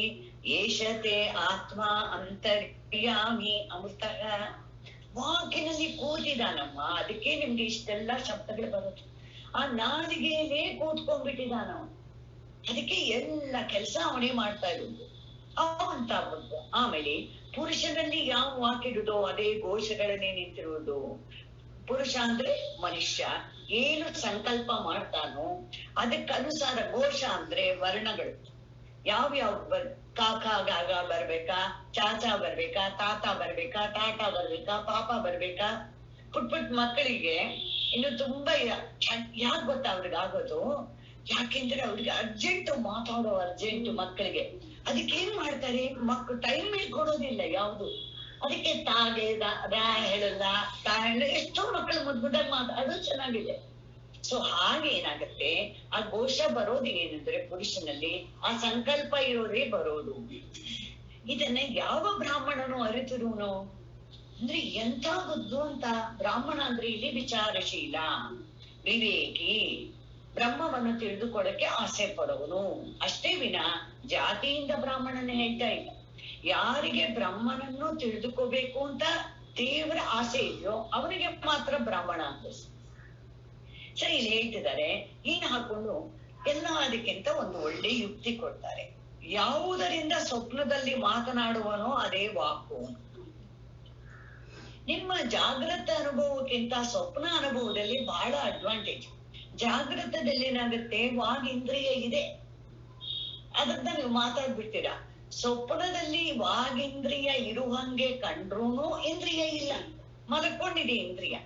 ಏಷತೆ ಆತ್ಮ ಅಂತರ್ಯಾಮಿ ಅಮೃತಃ. ವಾಕಿನಲ್ಲಿ ಕೂತಿದಾನಮ್ಮ, ಅದಕ್ಕೆ ನಿಮ್ಗೆ ಇಷ್ಟೆಲ್ಲ ಶಬ್ದಗಳು ಬರುತ್ತೆ. ಆ ನಾಲಿಗೆಯಲ್ಲೇ ಕೂತ್ಕೊಂಡ್ಬಿಟ್ಟಿದಾನ, ಅದಕ್ಕೆ ಎಲ್ಲ ಕೆಲಸ ಅವನೇ ಮಾಡ್ತಾ ಇರೋದು ಅವಂತ ಬುದ್ಧ. ಆಮೇಲೆ ಪುರುಷನಲ್ಲಿ ಯಾವ ವಾಕಿಡುದೋ ಅದೇ ಘೋಷಗಳನ್ನೇ ನಿಂತಿರುವುದು. ಪುರುಷ ಅಂದ್ರೆ ಮನುಷ್ಯ, ಏನು ಸಂಕಲ್ಪ ಮಾಡ್ತಾನೋ ಅದಕ್ಕನುಸಾರ. ಘೋಷ ಅಂದ್ರೆ ವರ್ಣಗಳು, ಯಾವ್ಯಾವ ಕಾಕ ಗಾಗ ಬರ್ಬೇಕಾ, ಚಾಚಾ ಬರ್ಬೇಕಾ, ತಾತ ಬರ್ಬೇಕಾ, ಟಾಟಾ ಬರ್ಬೇಕಾ, ಪಾಪ ಬರ್ಬೇಕಾ. ಪುಟ್ ಮಕ್ಕಳಿಗೆ ಇನ್ನು ತುಂಬಾ ಯಾಕೆ ಗೊತ್ತಾ ಅವ್ರಿಗೆ ಆಗೋದು, ಯಾಕೆಂದ್ರೆ ಅವ್ರಿಗೆ ಅರ್ಜೆಂಟ್ ಮಾತಾಡೋ ಅರ್ಜೆಂಟ್ ಮಕ್ಕಳಿಗೆ. ಅದಕ್ಕೆ ಏನ್ ಮಾಡ್ತಾರೆ, ಮಕ್ಕಳು ಟೈಮ್ ಕೊಡೋದಿಲ್ಲ ಯಾವ್ದು. ಅದಕ್ಕೆ ತಾಗೆ ರಾ ಹೇಳಲ್ಲ, ತಾ ಹೇಳ, ಎಷ್ಟೋ ಮಕ್ಕಳು ಮುದ್ದಾಗಿ ಅದು ಚೆನ್ನಾಗಿದೆ. ಸೊ ಹಾಗೆ ಏನಾಗತ್ತೆ, ಆ ಘೋಷ ಬರೋದು ಏನಂದ್ರೆ ಪುರುಷನಲ್ಲಿ ಆ ಸಂಕಲ್ಪ ಇರೋದೇ ಬರೋದು. ಇದನ್ನ ಯಾವ ಬ್ರಾಹ್ಮಣನು ಅರಿತರುನು ಅಂದ್ರೆ ಎಂತ ಬುದ್ಧಿವಂತ ಬ್ರಾಹ್ಮಣ ಅಂದ್ರೆ ಇಲ್ಲಿ ವಿಚಾರಶೀಲ, ವಿವೇಕಿ, ಬ್ರಹ್ಮವನ್ನು ತಿಳಿದುಕೊಳ್ಳಕ್ಕೆ ಆಸೆ ಪಡೋನು ಅಷ್ಟೇ ವಿನ ಜಾತಿಯಿಂದ ಬ್ರಾಹ್ಮಣನ ಹೇಳ್ತಾ ಇಲ್ಲ. ಯಾರಿಗೆ ಬ್ರಹ್ಮನನ್ನು ತಿಳಿದುಕೋಬೇಕು ಅಂತ ತೀವ್ರ ಆಸೆ ಇದೆಯೋ ಅವನಿಗೆ ಮಾತ್ರ ಬ್ರಾಹ್ಮಣ ಅಂತ. ಸರಿ, ಇಲ್ಲಿ ಹೇಳ್ತಿದ್ದಾರೆ, ಏನ್ ಹಾಕೊಂಡು ಎಲ್ಲ ಅದಕ್ಕಿಂತ ಒಂದು ಒಳ್ಳೆ ಯುಕ್ತಿ ಕೊಡ್ತಾರೆ. ಯಾವುದರಿಂದ ಸ್ವಪ್ನದಲ್ಲಿ ಮಾತನಾಡುವನೋ ಅದೇ ವಾಕು. ನಿಮ್ಮ ಜಾಗೃತ ಅನುಭವಕ್ಕಿಂತ ಸ್ವಪ್ನ ಅನುಭವದಲ್ಲಿ ಬಹಳ ಅಡ್ವಾಂಟೇಜ್. ಜಾಗೃತದಲ್ಲಿ ಏನಾಗುತ್ತೆ, ವಾಗೀಂದ್ರಿಯ ಇದೆ, ಅದನ್ನ ನೀವು ಮಾತಾಡ್ಬಿಡ್ತೀರಾ. ಸ್ವಪ್ನದಲ್ಲಿ ವಾಗೀಂದ್ರಿಯ ಇರುವಂಗೆ ಕಂಡ್ರೂನು ಇಂದ್ರಿಯ ಇಲ್ಲ, ಮಲ್ಕೊಂಡಿದೆ ಇಂದ್ರಿಯ.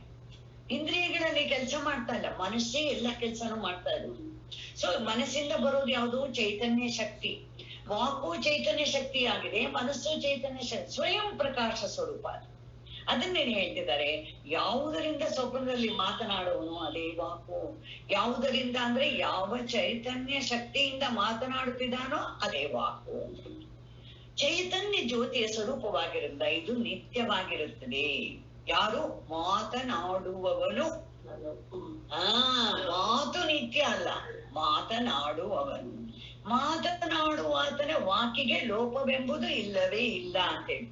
ಇಂದ್ರಿಯಗಳಲ್ಲಿ ಕೆಲಸ ಮಾಡ್ತಾ ಇಲ್ಲ, ಮನಸ್ಸೇ ಎಲ್ಲ ಕೆಲಸನೂ ಮಾಡ್ತಾ ಇರೋದು. ಸೊ ಮನಸ್ಸಿಂದ ಬರೋದು ಯಾವುದು, ಚೈತನ್ಯ ಶಕ್ತಿ. ವಾಕು ಚೈತನ್ಯ ಶಕ್ತಿ ಆಗಿದೆ, ಮನಸ್ಸು ಚೈತನ್ಯ ಶಕ್ತಿ, ಸ್ವಯಂ ಪ್ರಕಾಶ ಸ್ವರೂಪ. ಅದನ್ನೇನು ಹೇಳ್ತಿದ್ದಾರೆ, ಯಾವುದರಿಂದ ಸ್ವಪ್ನದಲ್ಲಿ ಮಾತನಾಡುವನು ಅದೇ ವಾಕು. ಯಾವುದರಿಂದ ಅಂದ್ರೆ ಯಾವ ಚೈತನ್ಯ ಶಕ್ತಿಯಿಂದ ಮಾತನಾಡುತ್ತಿದ್ದಾನೋ ಅದೇ ವಾಕು. ಚೈತನ್ಯ ಜ್ಯೋತಿಯ ಸ್ವರೂಪವಾಗಿರುತ್ತ ಇದು ನಿತ್ಯವಾಗಿರುತ್ತದೆ. ಯಾರು ಮಾತನಾಡುವವನು, ಮಾತು ನಿತ್ಯ ಅಲ್ಲ, ಮಾತನಾಡುವವನು. ಮಾತನಾಡುವಾತನ ವಾಕಿಗೆ ಲೋಪವೆಂಬುದು ಇಲ್ಲವೇ ಇಲ್ಲ ಅಂತ ಹೇಳಿ.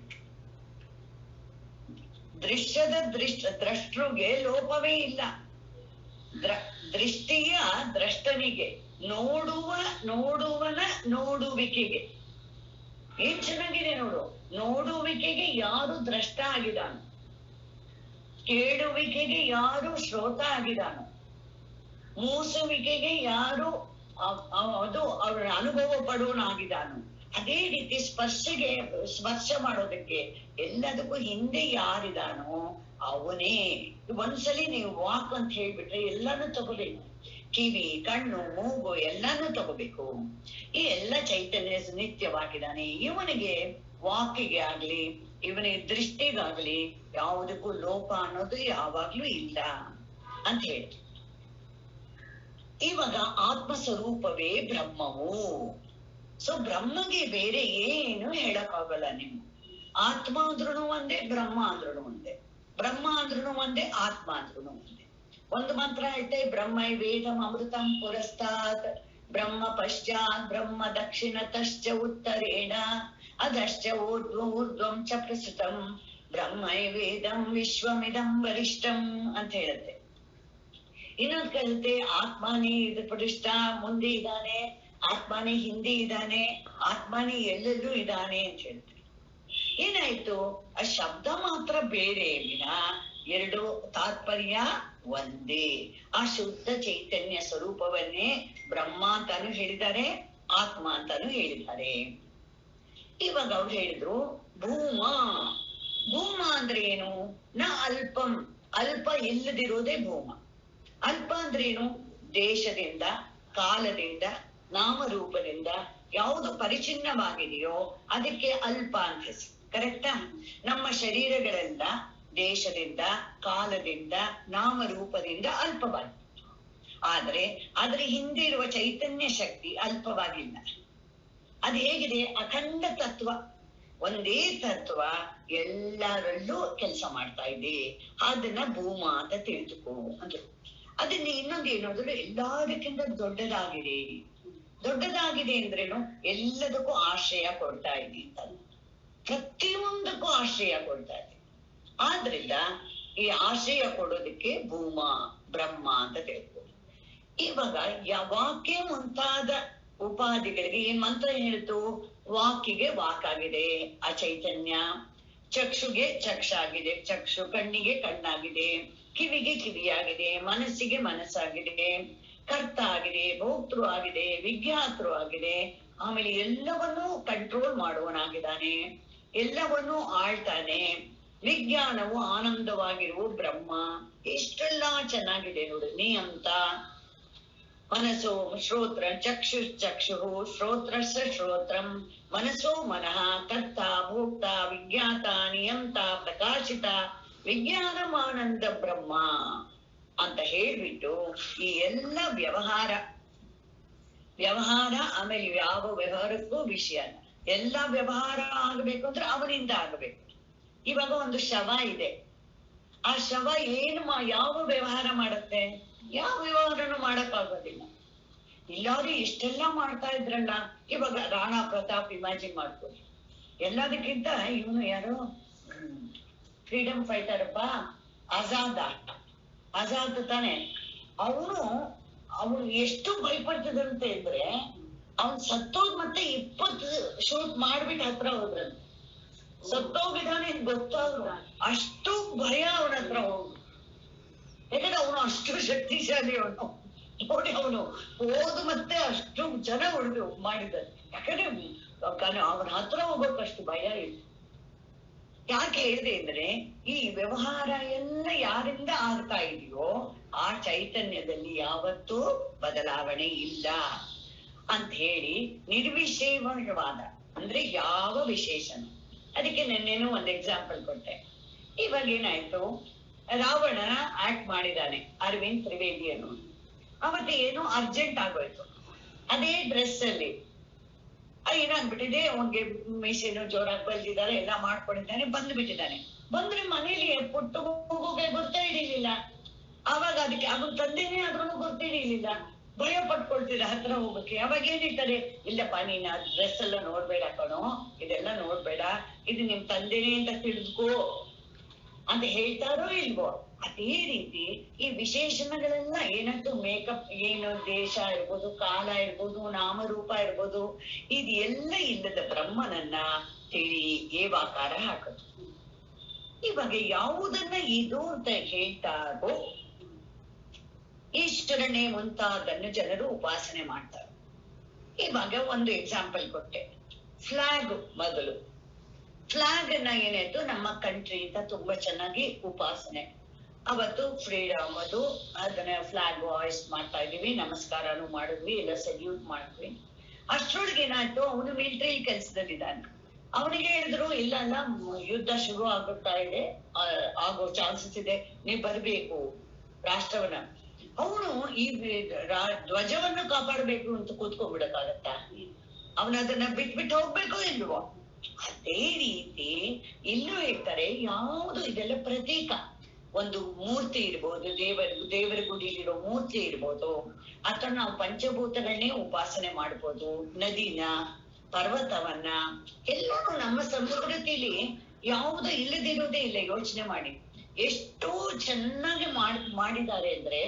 ದ್ರಷ್ಟೃಗೆ ಲೋಪವೇ ಇಲ್ಲ. ದೃಷ್ಟಿಯ ದ್ರಷ್ಟನಿಗೆ, ನೋಡುವನ ನೋಡುವಿಕೆಗೆ. ಏನ್ ಚೆನ್ನಾಗಿದೆ ನೋಡು. ನೋಡುವಿಕೆಗೆ ಯಾರು ದ್ರಷ್ಟ ಆಗಿದಾನು, ಕೇಳುವಿಕೆಗೆ ಯಾರು ಶ್ರೋತ ಆಗಿದಾನು, ಮೂಸುವಿಕೆಗೆ ಯಾರು ಅದು ಅವರ ಅನುಭವ ಪಡೋನಾಗಿದ್ದಾನು. ಅದೇ ರೀತಿ ಸ್ಪರ್ಶ ಮಾಡೋದಕ್ಕೆ ಎಲ್ಲದಕ್ಕೂ ಹಿಂದೆ ಯಾರಿದಾನೋ ಅವನೇ. ಒಂದ್ಸಲಿ ನೀವು ವಾಕ್ ಅಂತ ಹೇಳ್ಬಿಟ್ರೆ ಎಲ್ಲಾನು ತಗೋಬೇಕು. ಕಿವಿ, ಕಣ್ಣು, ಮೂಗು ಎಲ್ಲಾನು ತಗೋಬೇಕು. ಈ ಎಲ್ಲ ಚೈತನ್ಯ ನಿತ್ಯವಾಗಿದ್ದಾನೆ. ಇವನಿಗೆ ವಾಕಿಗೆ ಆಗ್ಲಿ, ಇವನಿಗೆ ದೃಷ್ಟಿಗಾಗ್ಲಿ ಯಾವುದಕ್ಕೂ ಲೋಪ ಅನ್ನೋದು ಯಾವಾಗ್ಲೂ ಇಲ್ಲ ಅಂತ ಹೇಳಿ. ಇವಾಗ ಆತ್ಮ ಸ್ವರೂಪವೇ ಬ್ರಹ್ಮವು. ಸೊ ಬ್ರಹ್ಮಗೆ ಬೇರೆ ಏನು ಹೇಳಕ್ಕಾಗಲ್ಲ ನೀವು. ಆತ್ಮ ಅಂದ್ರೂ ಒಂದೇ, ಬ್ರಹ್ಮ ಅಂದ್ರೂ ಒಂದೇ, ಬ್ರಹ್ಮ ಅಂದ್ರೂ ಒಂದೇ, ಆತ್ಮ ಅಂದ್ರೂ ಒಂದೇ. ಒಂದು ಮಂತ್ರ ಐತೆ, ಬ್ರಹ್ಮ ವೇದಂ ಅಮೃತಂ ಪುರಸ್ತಾತ್ ಬ್ರಹ್ಮ ಪಶ್ಚಾತ್ ಬ್ರಹ್ಮ ದಕ್ಷಿಣತಶ್ಚ ಉತ್ತರೇಣ ಅಧಶ್ಚ ಊರ್ಧ್ವಂ ಚ ಪ್ರಸ್ತುತಂ ಬ್ರಹ್ಮ ವೇದಂ ವಿಶ್ವಮಿದಂ ವರಿಷ್ಠಂ ಅಂತ ಹೇಳುತ್ತೆ. ಇನ್ನೊಂದು ಕಲಿತೆ ಆತ್ಮನೇ ಇದು ಪುರುಷ್ಟ ಮುಂದೆ ಇದ್ದಾನೆ, ಆತ್ಮನೇ ಹಿಂದೆ ಇದ್ದಾನೆ, ಆತ್ಮನೇ ಎಲ್ಲೆಲ್ಲೂ ಇದ್ದಾನೆ ಅಂತ ಹೇಳ್ತಾರೆ. ಏನಾಯ್ತು, ಆ ಶಬ್ದ ಮಾತ್ರ ಬೇರೆ ವಿನ ಎರಡು ತಾತ್ಪರ್ಯ ಒಂದೇ. ಆ ಶುದ್ಧ ಚೈತನ್ಯ ಸ್ವರೂಪವನ್ನೇ ಬ್ರಹ್ಮ ಅಂತಾನು ಹೇಳಿದ್ದಾರೆ, ಆತ್ಮ ಅಂತಾನು ಹೇಳಿದ್ದಾರೆ. ಇವಾಗ ಅವ್ರು ಹೇಳಿದ್ರು ಭೂಮ. ಭೂಮ ಅಂದ್ರೆ ಏನು? ನ ಅಲ್ಪಂ, ಅಲ್ಪ ಇಲ್ಲದಿರೋದೇ ಭೂಮ. ಅಲ್ಪ ಅಂದ್ರೇನು? ದೇಶದಿಂದ, ಕಾಲದಿಂದ, ನಾಮರೂಪದಿಂದ ಯಾವುದು ಪರಿಚಿನ್ನವಾಗಿದೆಯೋ ಅದಕ್ಕೆ ಅಲ್ಪ ಅಂತ ಹೆಸರು. ಕರೆಕ್ಟಾ? ನಮ್ಮ ಶರೀರಗಳೆಲ್ಲ ದೇಶದಿಂದ, ಕಾಲದಿಂದ, ನಾಮರೂಪದಿಂದ ಅಲ್ಪವಾಗಿ, ಆದ್ರೆ ಅದ್ರ ಹಿಂದೆ ಇರುವ ಚೈತನ್ಯ ಶಕ್ತಿ ಅಲ್ಪವಾಗಿಲ್ಲ. ಅದು ಹೇಗಿದೆ? ಅಖಂಡ ತತ್ವ, ಒಂದೇ ತತ್ವ ಎಲ್ಲರಲ್ಲೂ ಕೆಲಸ ಮಾಡ್ತಾ ಇದೆ. ಅದನ್ನ ಭೂಮ ಅಂತ ತಿಳಿದುಕೋ ಅಂದ್ರು. ಅದನ್ನ ಇನ್ನೊಂದು ಏನಂದ್ರೆ ಎಲ್ಲದಕ್ಕಿಂತ ದೊಡ್ಡದಾಗಿದೆ. ದೊಡ್ಡದಾಗಿದೆ ಅಂದ್ರೇನು? ಎಲ್ಲದಕ್ಕೂ ಆಶ್ರಯ ಕೊಡ್ತಾ ಇದೆ ಅಂತ, ಪ್ರತಿಯೊಂದಕ್ಕೂ ಆಶ್ರಯ ಕೊಡ್ತಾ ಇದೆ. ಆದ್ರಿಂದ ಈ ಆಶ್ರಯ ಕೊಡೋದಕ್ಕೆ ಭೂಮ ಬ್ರಹ್ಮ ಅಂತ ತಿಳ್ಕೊ. ಇವಾಗ ವಾಕ್ಯ ಮುಂತಾದ ಉಪಾಧಿಗಳಿಗೆ ಏನ್ ಮಂತ್ರ ಹೇಳ್ತು? ವಾಕಿಗೆ ವಾಕಾಗಿದೆ ಆ ಚೈತನ್ಯ, ಚಕ್ಷುಗೆ ಚಕ್ಷಾಗಿದೆ, ಚಕ್ಷು ಕಣ್ಣಿಗೆ ಕಣ್ಣಾಗಿದೆ, ಕಿವಿಗೆ ಕಿವಿಯಾಗಿದೆ, ಮನಸ್ಸಿಗೆ ಮನಸ್ಸಾಗಿದೆ, ಕರ್ತ ಆಗಿದೆ, ಭೋಕ್ತೃ ಆಗಿದೆ, ವಿಜ್ಞಾತೃ ಆಗಿದೆ. ಆಮೇಲೆ ಎಲ್ಲವನ್ನೂ ಕಂಟ್ರೋಲ್ ಮಾಡುವನಾಗಿದ್ದಾನೆ, ಎಲ್ಲವನ್ನೂ ಆಳ್ತಾನೆ. ವಿಜ್ಞಾನವು ಆನಂದವಾಗಿರುವ ಬ್ರಹ್ಮ. ಇಷ್ಟೆಲ್ಲಾ ಚೆನ್ನಾಗಿದೆ ನೋಡಿ. ನೀ ಅಂತ ಮನಸ್ಸೋ ಶ್ರೋತ್ರ ಚಕ್ಷು ಚಕ್ಷು ಶ್ರೋತ್ರಸ ಶ್ರೋತ್ರಂ ಮನಸ್ಸೋ ಮನಃ ಕರ್ತ ಭೋಕ್ತ ವಿಜ್ಞಾತ ನಿಯಂತ ಪ್ರಕಾಶಿತ ವಿಜ್ಞಾನಮಾನಂದ ಬ್ರಹ್ಮ ಅಂತ ಹೇಳ್ಬಿಟ್ಟು ಈ ಎಲ್ಲ ವ್ಯವಹಾರ ಆಮೇಲೆ ಯಾವ ವ್ಯವಹಾರಕ್ಕೂ ವಿಷಯ ಎಲ್ಲ ವ್ಯವಹಾರ ಆಗ್ಬೇಕು ಅಂದ್ರೆ ಅವನಿಂದ ಆಗ್ಬೇಕು. ಇವಾಗ ಒಂದು ಶವ ಇದೆ, ಆ ಶವ ಏನು ಯಾವ ವ್ಯವಹಾರ ಮಾಡುತ್ತೆ? ಯಾವ ವ್ಯವಹಾರನು ಮಾಡಕ್ಕಾಗೋದಿಲ್ಲ. ಎಲ್ಲಾರು ಇಷ್ಟೆಲ್ಲಾ ಮಾಡ್ತಾ ಇದ್ರಲ್ಲ. ಇವಾಗ ರಾಣಾ ಪ್ರತಾಪ್ ಇಮ್ಯಾಜಿನ್ ಮಾಡ್ಕೊಳ್ಳಿ. ಎಲ್ಲದಕ್ಕಿಂತ ಇವನು ಯಾರು ಫ್ರೀಡಮ್ ಫೈಟರ್ ಅಪ್ಪ, ಆಜಾದ್ ತಾನೆ. ಅವನು ಎಷ್ಟು ಭಯಪಡ್ತಿದಂತೆ ಇದ್ರೆ ಅವನ್ ಸತ್ತೋದ್ ಮತ್ತೆ 20 ಶೂಟ್ ಮಾಡ್ಬಿಟ್ಟು ಹತ್ರ ಹೋದ್ರಂತೆ. ಸತ್ತೋಗಿದ್ದಾನೆ ಗೊತ್ತಾದ್ರು, ಅಷ್ಟು ಭಯ ಅವನ ಹತ್ರ ಹೋಗುದು. ಯಾಕಂದ್ರೆ ಅವನು ಅಷ್ಟು ಶಕ್ತಿಶಾಲಿ. ಅವನು ನೋಡಿ, ಅವನು ಹೋದು ಮತ್ತೆ ಅಷ್ಟು ಜನ ಹೊಡೆದು ಮಾಡಿದ್ದಾರೆ. ಯಾಕಂದ್ರೆ ಅವನ ಹತ್ರ ಹೋಗೋಕಷ್ಟು ಭಯ ಇಲ್ಲ. ಯಾಕೆ ಹೇಳಿದೆ ಅಂದ್ರೆ ಈ ವ್ಯವಹಾರ ಎಲ್ಲ ಯಾರಿಂದ ಆಗ್ತಾ ಇದೆಯೋ ಆ ಚೈತನ್ಯದಲ್ಲಿ ಯಾವತ್ತೂ ಬದಲಾವಣೆ ಇಲ್ಲ ಅಂತ ಹೇಳಿ ನಿರ್ವಿಷಯವಾದ ಅಂದ್ರೆ ಯಾವ ವಿಶೇಷಣ. ಅದಕ್ಕೆ ನೆನ್ನೇನು ಒಂದು ಎಕ್ಸಾಂಪಲ್ ಕೊಟ್ಟೆ. ಇವಾಗ ಏನಾಯ್ತು, ರಾವಣ ಆಕ್ಟ್ ಮಾಡಿದಾನೆ ಅರವಿಂದ್ ತ್ರಿವೇದಿ ಅನ್ನೋ. ಅವತ್ತು ಏನೋ ಅರ್ಜೆಂಟ್ ಆಗೋಯ್ತು. ಅದೇ ಡ್ರೆಸ್ ಅಲ್ಲಿ ಏನಾಗ್ಬಿಟ್ಟಿದೆ, ಅವನ್ಗೆ ಮೀಸೆನೂ ಜೋರಾಗಿ ಬಲ್ದಿದ್ದಾರೆ, ಎಲ್ಲ ಮಾಡ್ಕೊಂಡಿದ್ದಾನೆ, ಬಂದ್ಬಿಟ್ಟಿದ್ದಾನೆ. ಬಂದ್ರೆ ಮನೇಲಿ ಪುಟ್ಟು ಮಗುಗೆ ಗೊತ್ತೇ ಹಿಡಿಲಿಲ್ಲ. ಅವಾಗ ಅದಕ್ಕೆ ಅವನ್ ತಂದೆನೇ ಆದ್ರೂ ಗೊತ್ತೇ ಹಿಡಿಲಿಲ್ಲ. ಭಯ ಪಟ್ಕೊಳ್ತಿದ್ದ ಹತ್ರ ಹೋಗಕ್ಕೆ. ಅವಾಗ ಏನಿರ್ತಾರೆ, ಇಲ್ಲಪ್ಪ ನೀನ್ ಆ ಡ್ರೆಸ್ ಎಲ್ಲ ನೋಡ್ಬೇಡ ಕಣೋ, ಇದೆಲ್ಲ ನೋಡ್ಬೇಡ, ಇದು ನಿಮ್ ತಂದೆನೇ ಅಂತ ತಿಳಿದ್ಕೋ ಅಂತ ಹೇಳ್ತಾರೋ ಇಲ್ವೋ. ಅದೇ ರೀತಿ ಈ ವಿಶೇಷಣಗಳೆಲ್ಲ ಏನಾಯ್ತು, ಮೇಕಪ್ ಏನು, ದೇಶ ಇರ್ಬೋದು, ಕಾಲ ಇರ್ಬೋದು, ನಾಮರೂಪ ಇರ್ಬೋದು, ಇದೆಲ್ಲ ಇಲ್ಲದ ಬ್ರಹ್ಮನನ್ನ ತಿಳಿ ಏವಾಕಾರ ಹಾಕೋದು. ಇವಾಗ ಯಾವುದನ್ನ ಇದು ಅಂತ ಹೇಳ್ತಾರೋ ಈಶ್ವರನೇ ಮುಂತಾದನ್ನು ಜನರು ಉಪಾಸನೆ ಮಾಡ್ತಾರೆ. ಇವಾಗ ಒಂದು ಎಕ್ಸಾಂಪಲ್ ಕೊಟ್ಟೆ. ಫ್ಲಾಗ್ ಮೊದಲು. ಫ್ಲಾಗ್ ಅನ್ನ ಏನಾಯ್ತು, ನಮ್ಮ ಕಂಟ್ರಿ ಅಂತ ತುಂಬಾ ಚೆನ್ನಾಗಿ ಉಪಾಸನೆ. ಅವತ್ತು ಫ್ರೀಡಮ್ ಅದು, ಅದನ್ನ ಫ್ಲಾಗ್ ಹಾಯ್ಸ್ಟ್ ಮಾಡ್ತಾ ಇದೀವಿ, ನಮಸ್ಕಾರನು ಮಾಡಿದ್ವಿ, ಎಲ್ಲ ಸಲ್ಯೂಟ್ ಮಾಡಿದ್ವಿ. ಅಷ್ಟ್ರೊಳಗೆ ಏನಾಯ್ತು, ಅವನು ಮಿಲಿಟರಿ ಕೆಲ್ಸದಲ್ಲಿದ್ದಾನೆ. ಅವನಿಗೆ ಹೇಳಿದ್ರು, ಇಲ್ಲ ಯುದ್ಧ ಶುರು ಆಗುತ್ತಾ ಇದೆ, ಆಗೋ ಚಾನ್ಸಸ್ ಇದೆ, ನೀವ್ ಬರ್ಬೇಕು ರಾಷ್ಟ್ರವನ್ನ. ಅವನು ಈ ಧ್ವಜವನ್ನು ಕಾಪಾಡ್ಬೇಕು ಅಂತ ಕೂತ್ಕೊಂಡ್ಬಿಡಕ್ಕಾಗತ್ತಾ? ಅವನದನ್ನ ಬಿಟ್ಬಿಟ್ಟು ಹೋಗ್ಬೇಕು ಇಲ್ವೋ? ಅದೇ ರೀತಿ ಇಲ್ಲೂ ಹೇಳ್ತಾರೆ, ಯಾವುದು ಇದೆಲ್ಲ ಪ್ರತೀಕ. ಒಂದು ಮೂರ್ತಿ ಇರ್ಬೋದು, ದೇವರ ಗುಡಿಲಿರೋ ಮೂರ್ತಿ ಇರ್ಬೋದು, ಅಥವಾ ನಾವು ಪಂಚಭೂತಗಳನ್ನೇ ಉಪಾಸನೆ ಮಾಡ್ಬೋದು, ನದಿನ, ಪರ್ವತವನ್ನ, ಎಲ್ಲರೂ ನಮ್ಮ ಸಂಸ್ಕೃತಿಲಿ ಯಾವುದು ಇಲ್ಲದಿರೋದೇ ಇಲ್ಲ. ಯೋಚನೆ ಮಾಡಿ, ಎಷ್ಟು ಚೆನ್ನಾಗಿ ಮಾಡಿದ್ದಾರೆ ಅಂದ್ರೆ,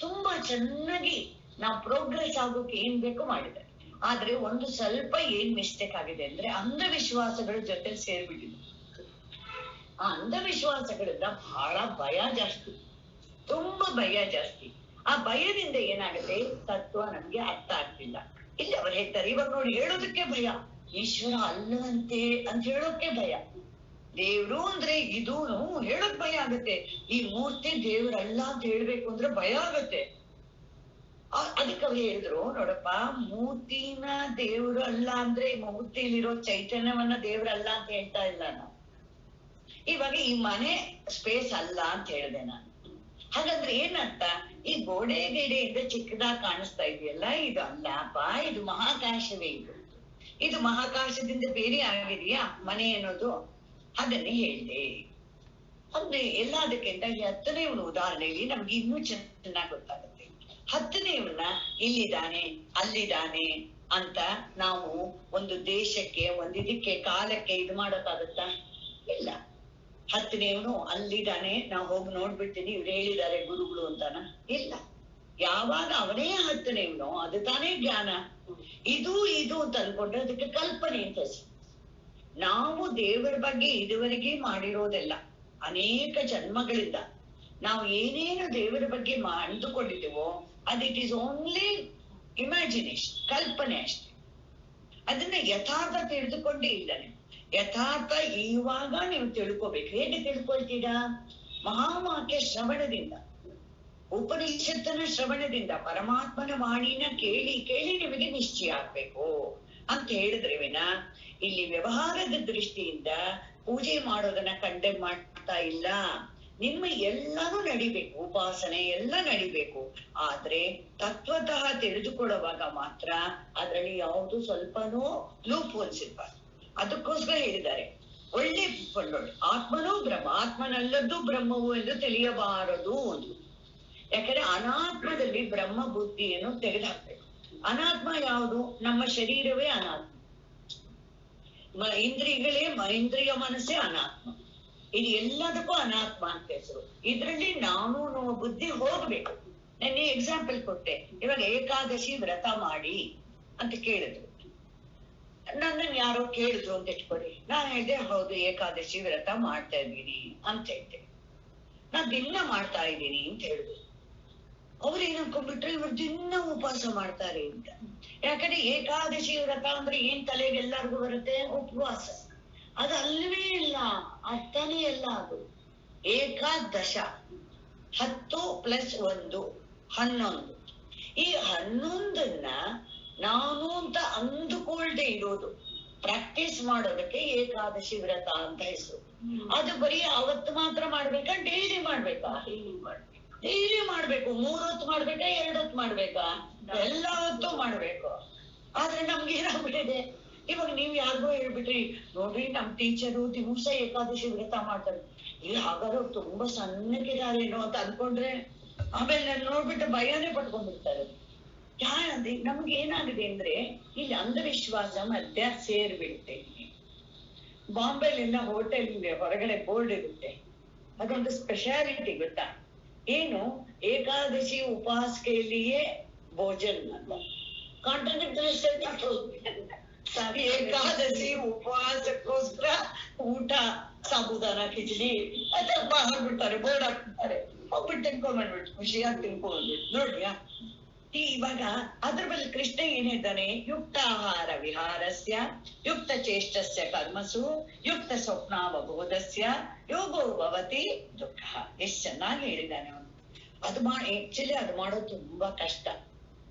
ತುಂಬಾ ಚೆನ್ನಾಗಿ ನಾವು ಪ್ರೋಗ್ರೆಸ್ ಆಗೋಕೆ ಏನ್ ಬೇಕೋ ಮಾಡಿದ್ದಾರೆ. ಆದ್ರೆ ಒಂದು ಸ್ವಲ್ಪ ಏನ್ ಮಿಸ್ಟೇಕ್ ಆಗಿದೆ ಅಂದ್ರೆ, ಅಂಧವಿಶ್ವಾಸಗಳ ಜೊತೆ ಸೇರ್ಬಿಟ್ಟಿದೆ. ಆ ಅಂಧವಿಶ್ವಾಸಗಳಿಂದ ಬಹಳ ಭಯ ಜಾಸ್ತಿ, ತುಂಬಾ ಭಯ ಜಾಸ್ತಿ. ಆ ಭಯದಿಂದ ಏನಾಗುತ್ತೆ, ತತ್ವ ನಮ್ಗೆ ಅರ್ಥ ಆಗ್ತಿಲ್ಲ. ಇಲ್ಲಿ ಅವ್ರು ಹೇಳ್ತಾರೆ, ಇವಾಗ ನೋಡಿ ಹೇಳೋದಕ್ಕೆ ಭಯ, ಈಶ್ವರ ಅಲ್ಲವಂತೆ ಅಂತ ಹೇಳೋಕೆ ಭಯ, ದೇವ್ರು ಅಂದ್ರೆ ಇದೂನು ಹೇಳೋಕ್ ಭಯ ಆಗುತ್ತೆ. ಈ ಮೂರ್ತಿ ದೇವ್ರಲ್ಲ ಅಂತ ಹೇಳ್ಬೇಕು ಅಂದ್ರೆ ಭಯ ಆಗುತ್ತೆ. ಅದಕ್ಕೆ ಅವ್ರು ಹೇಳಿದ್ರು, ನೋಡಪ್ಪ, ಮೂರ್ತಿನ ದೇವ್ರು ಅಲ್ಲ ಅಂದ್ರೆ ಮೂರ್ತಿಲಿರೋ ಚೈತನ್ಯವನ್ನ ದೇವ್ರಲ್ಲ ಅಂತ ಹೇಳ್ತಾ ಇಲ್ಲ ನಾವು. ಇವಾಗ ಈ ಮನೆ ಸ್ಪೇಸ್ ಅಲ್ಲ ಅಂತ ಹೇಳಿದೆ ನಾನು. ಹಾಗಾದ್ರೆ ಏನಂತ, ಈ ಗೋಡೆ ಗಿಡೆಯಿಂದ ಚಿಕ್ಕದಾಗಿ ಕಾಣಿಸ್ತಾ ಇದೆಯಲ್ಲ, ಇದು ಅಲ್ಲಪ್ಪ, ಇದು ಮಹಾಕಾಶವೇ. ಇದು ಮಹಾಕಾಶದಿಂದ ಬೇರೆ ಆಗಿದೆಯಾ ಮನೆ ಅನ್ನೋದು? ಅದನ್ನೇ ಹೇಳ್ದೆ. ಅಂದ್ರೆ ಎಲ್ಲದಕ್ಕಿಂತ ಈ 10ನೇ ಉದಾಹರಣೆಯಲ್ಲಿ ನಮ್ಗೆ ಇನ್ನೂ ಚೆನ್ನಾಗಿ ಗೊತ್ತಾಗುತ್ತೆ. 10ನೇವನ್ನ ಇಲ್ಲಿದ್ದಾನೆ ಅಲ್ಲಿದ್ದಾನೆ ಅಂತ ನಾವು ಒಂದು ದೇಶಕ್ಕೆ, ಒಂದು ಇದಕ್ಕೆ, ಕಾಲಕ್ಕೆ ಇದು ಮಾಡೋಕ್ಕಾಗತ್ತಾ? ಇಲ್ಲ. 10ನೇವನು ಅಲ್ಲಿದ್ದಾನೆ, ನಾವು ಹೋಗಿ ನೋಡ್ಬಿಡ್ತೀನಿ, ಇವ್ರು ಹೇಳಿದ್ದಾರೆ ಗುರುಗಳು ಅಂತಾನ? ಇಲ್ಲ. ಯಾವಾಗ ಅವನೇ 10ನೇವನು, ಅದು ತಾನೇ ಜ್ಞಾನ. ಇದು ಅಂತ ಅನ್ಕೊಂಡ್ರೆ ಅದಕ್ಕೆ ಕಲ್ಪನೆ ಅಂತ ಹೆಸರು. ನಾವು ದೇವರ ಬಗ್ಗೆ ಇದುವರೆಗೆ ಮಾಡಿರೋದೆಲ್ಲ ಅನೇಕ ಜನ್ಮಗಳಿಂದ ನಾವು ಏನೇನು ದೇವರ ಬಗ್ಗೆ ಅಂದುಕೊಂಡಿದ್ದೀವೋ ಅದು ಇಟ್ ಈಸ್ ಓನ್ಲಿ ಇಮ್ಯಾಜಿನೇಷನ್, ಕಲ್ಪನೆ ಅಷ್ಟೇ. ಅದನ್ನ ಯಥಾರ್ಥ ತಿಳಿದುಕೊಂಡೇ ಇದ್ದಾನೆ. ಯಥಾರ್ಥ ಇವಾಗ ನೀವು ತಿಳ್ಕೋಬೇಕು. ಹೇಗೆ ತಿಳ್ಕೊಳ್ತೀರಾ? ಮಹಾವಾಕ್ಯ ಶ್ರವಣದಿಂದ, ಉಪನಿಷತ್ತನ ಶ್ರವಣದಿಂದ, ಪರಮಾತ್ಮನ ವಾಣಿನ ಕೇಳಿ ಕೇಳಿ ನಿಮಗೆ ನಿಶ್ಚಯ ಆಗ್ಬೇಕು ಅಂತ ಹೇಳಿದ್ರೆ ವಿನ ಇಲ್ಲಿ ವ್ಯವಹಾರದ ದೃಷ್ಟಿಯಿಂದ ಪೂಜೆ ಮಾಡೋದನ್ನ ಕಂಡೆಮ್ ಮಾಡ್ತಾ ಇಲ್ಲ. ನಿಮ್ಮ ಎಲ್ಲಾನು ನಡಿಬೇಕು, ಉಪಾಸನೆ ಎಲ್ಲ ನಡಿಬೇಕು. ಆದ್ರೆ ತತ್ವತಃ ತಿಳಿದುಕೊಳ್ಳುವಾಗ ಮಾತ್ರ ಅದರಲ್ಲಿ ಯಾವುದು ಸ್ವಲ್ಪನೂ ಲೂಪ್ ಹೋಲ್ಸಿರ್ಬಾರ್ದು. ಅದಕ್ಕೋಸ್ಕರ ಹೇಳಿದ್ದಾರೆ, ಒಳ್ಳೆ ಕೊಂಡೋಳು ಆತ್ಮನೂ ಬ್ರಹ್ಮ, ಆತ್ಮನಲ್ಲದ್ದು ಬ್ರಹ್ಮವು ಎಂದು ತಿಳಿಯಬಾರದು ಒಂದು. ಯಾಕಂದ್ರೆ ಅನಾತ್ಮದಲ್ಲಿ ಬ್ರಹ್ಮ ಬುದ್ಧಿಯನ್ನು ತೆಗೆದುಹಾಕ್ಬೇಕು. ಅನಾತ್ಮ ಯಾವುದು? ನಮ್ಮ ಶರೀರವೇ ಅನಾತ್ಮ, ಇಂದ್ರಿಯ ಮನಸ್ಸೇ ಅನಾತ್ಮ. ಇದು ಎಲ್ಲದಕ್ಕೂ ಅನಾತ್ಮ ಅಂತ ಹೆಸರು. ಇದ್ರಲ್ಲಿ ನಾನು ಬುದ್ಧಿ ಹೋಗ್ಬೇಕು. ನಾನು ಎಕ್ಸಾಂಪಲ್ ಕೊಟ್ಟೆ. ಇವಾಗ ಏಕಾದಶಿ ವ್ರತ ಮಾಡಿ ಅಂತ ಕೇಳಿದ್ರು, ನನ್ನನ್ನು ಯಾರೋ ಕೇಳಿದ್ರು ಅಂತ ಇಟ್ಕೊಡಿ. ನಾನು ಹೇಳಿದೆ, ಹೌದು ಏಕಾದಶಿ ವ್ರತ ಮಾಡ್ತಾ ಇದ್ದೀನಿ ಅಂತ ಹೇಳ್ದೆ. ನಾನ್ ದಿನ ಮಾಡ್ತಾ ಇದ್ದೀನಿ ಅಂತ ಹೇಳಿದ್ರು. ಅವ್ರು ಏನ್ ಅನ್ಕೊಂಡ್ಬಿಟ್ರೆ, ಇವ್ರು ದಿನ ಉಪವಾಸ ಮಾಡ್ತಾರೆ ಅಂತ. ಯಾಕಂದ್ರೆ ಏಕಾದಶಿ ವ್ರತ ಅಂದ್ರೆ ಏನ್ ತಲೆಗೆ ಎಲ್ಲರಿಗೂ ಬರುತ್ತೆ? ಉಪವಾಸ. ಅದು ಅಲ್ವೇ ಇಲ್ಲ, ಅರ್ಥನೇ ಇಲ್ಲ ಅದು. ಏಕಾದಶ 10 + 1 11. ಈ 11ನ್ನ ನಾನು ಅಂತ ಅಂದುಕೊಳ್ದೆ ಇರೋದು, ಪ್ರಾಕ್ಟೀಸ್ ಮಾಡೋದಕ್ಕೆ ಏಕಾದಶಿ ವ್ರತ ಅಂತ ಹೆಸರು. ಅದು ಬರೀ ಅವತ್ತು ಮಾತ್ರ ಮಾಡ್ಬೇಕಾ? ಡೈಲಿ ಮಾಡ್ಬೇಕಾ? ಡೈಲಿ ಮಾಡ್ಬೇಕು. 3 ಹೊತ್ತು ಮಾಡ್ಬೇಕಾ? 2 ಹೊತ್ತು ಮಾಡ್ಬೇಕಾ? ಎಲ್ಲ ಹೊತ್ತು ಮಾಡ್ಬೇಕು. ಆದ್ರೆ ನಮ್ಗೆ ಏನಾಗ್ಬಿಟ್ಟಿದೆ, ಇವಾಗ ನೀವ್ ಯಾರಿಗೋ ಹೇಳ್ಬಿಟ್ರಿ, ನೋಡ್ರಿ ನಮ್ ಟೀಚರು ದಿವಸ ಏಕಾದಶಿ ವ್ರತ ಮಾಡ್ತಾರೆ, ಇಲ್ಲಿ ಹಾಗಾದ್ರೆ ತುಂಬಾ ಸಣ್ಣಕ್ಕಿದಾರೇನೋ ಅಂತ ಅನ್ಕೊಂಡ್ರೆ ಆಮೇಲೆ ನಾನು ನೋಡ್ಬಿಟ್ಟು ಭಯನೇ ಪಟ್ಕೊಂಡ್ಬಿಡ್ತಾರೆ. ಯಾರಂದ್ರೆ ನಮ್ಗೆ ಏನಾಗಿದೆ ಅಂದ್ರೆ, ಇಲ್ಲಿ ಅಂಧವಿಶ್ವಾಸ ಮಧ್ಯ ಸೇರ್ಬಿಡುತ್ತೆ. ಬಾಂಬೆಲೆಲ್ಲ ಹೋಟೆಲ್ ಹೊರಗಡೆ ಬೋರ್ಡ್ ಇರುತ್ತೆ, ಅದೊಂದು ಸ್ಪೆಷಾಲಿಟಿ ಗೊತ್ತಾ ಏನು? ಏಕಾದಶಿ ಉಪವಾಸಿಕೆಯಲ್ಲಿಯೇ ಭೋಜನ ಅಂತ. ಏಕಾದಶಿ ಉಪವಾಸಕ್ಕೋಸ್ಕರ ಊಟ ಸಾಬುದಾನ ಕಿಚಡಿ ಅಥವಾ ಹಾಕ್ಬಿಡ್ತಾರೆ, ಬೋರ್ಡ್ ಹಾಕ್ಬಿಡ್ತಾರೆ. ಹೋಗ್ಬಿಟ್ಟು ತಿನ್ಕೊಂಡ್ಬಂದ್ಬಿಟ್ಟು ಖುಷಿಯಾಗಿ ತಿನ್ಕೊಂಡ್ಬಿಟ್ಟು ನೋಡ್ರಿಯಾ. ಇವಾಗ ಅದ್ರ ಮೇಲೆ ಕೃಷ್ಣ ಏನ್ ಹೇಳ್ತಾನೆ? ಯುಕ್ತಾಹಾರ ವಿಹಾರಸ್ಯ ಯುಕ್ತ ಚೇಷ್ಟಸ್ಯ ಕರ್ಮಸು ಯುಕ್ತ ಸ್ವಪ್ನಾವಬೋಧಸ್ಯ ಯೋಗೋ ಭವತಿ ದುಃಖ. ಎಷ್ಟ್ ಚೆನ್ನಾಗಿ ಹೇಳಿದ್ದಾನೆ ಅವನು. ಅದು ಆಕ್ಚುಲಿ ಅದು ಮಾಡೋದು ತುಂಬಾ ಕಷ್ಟ.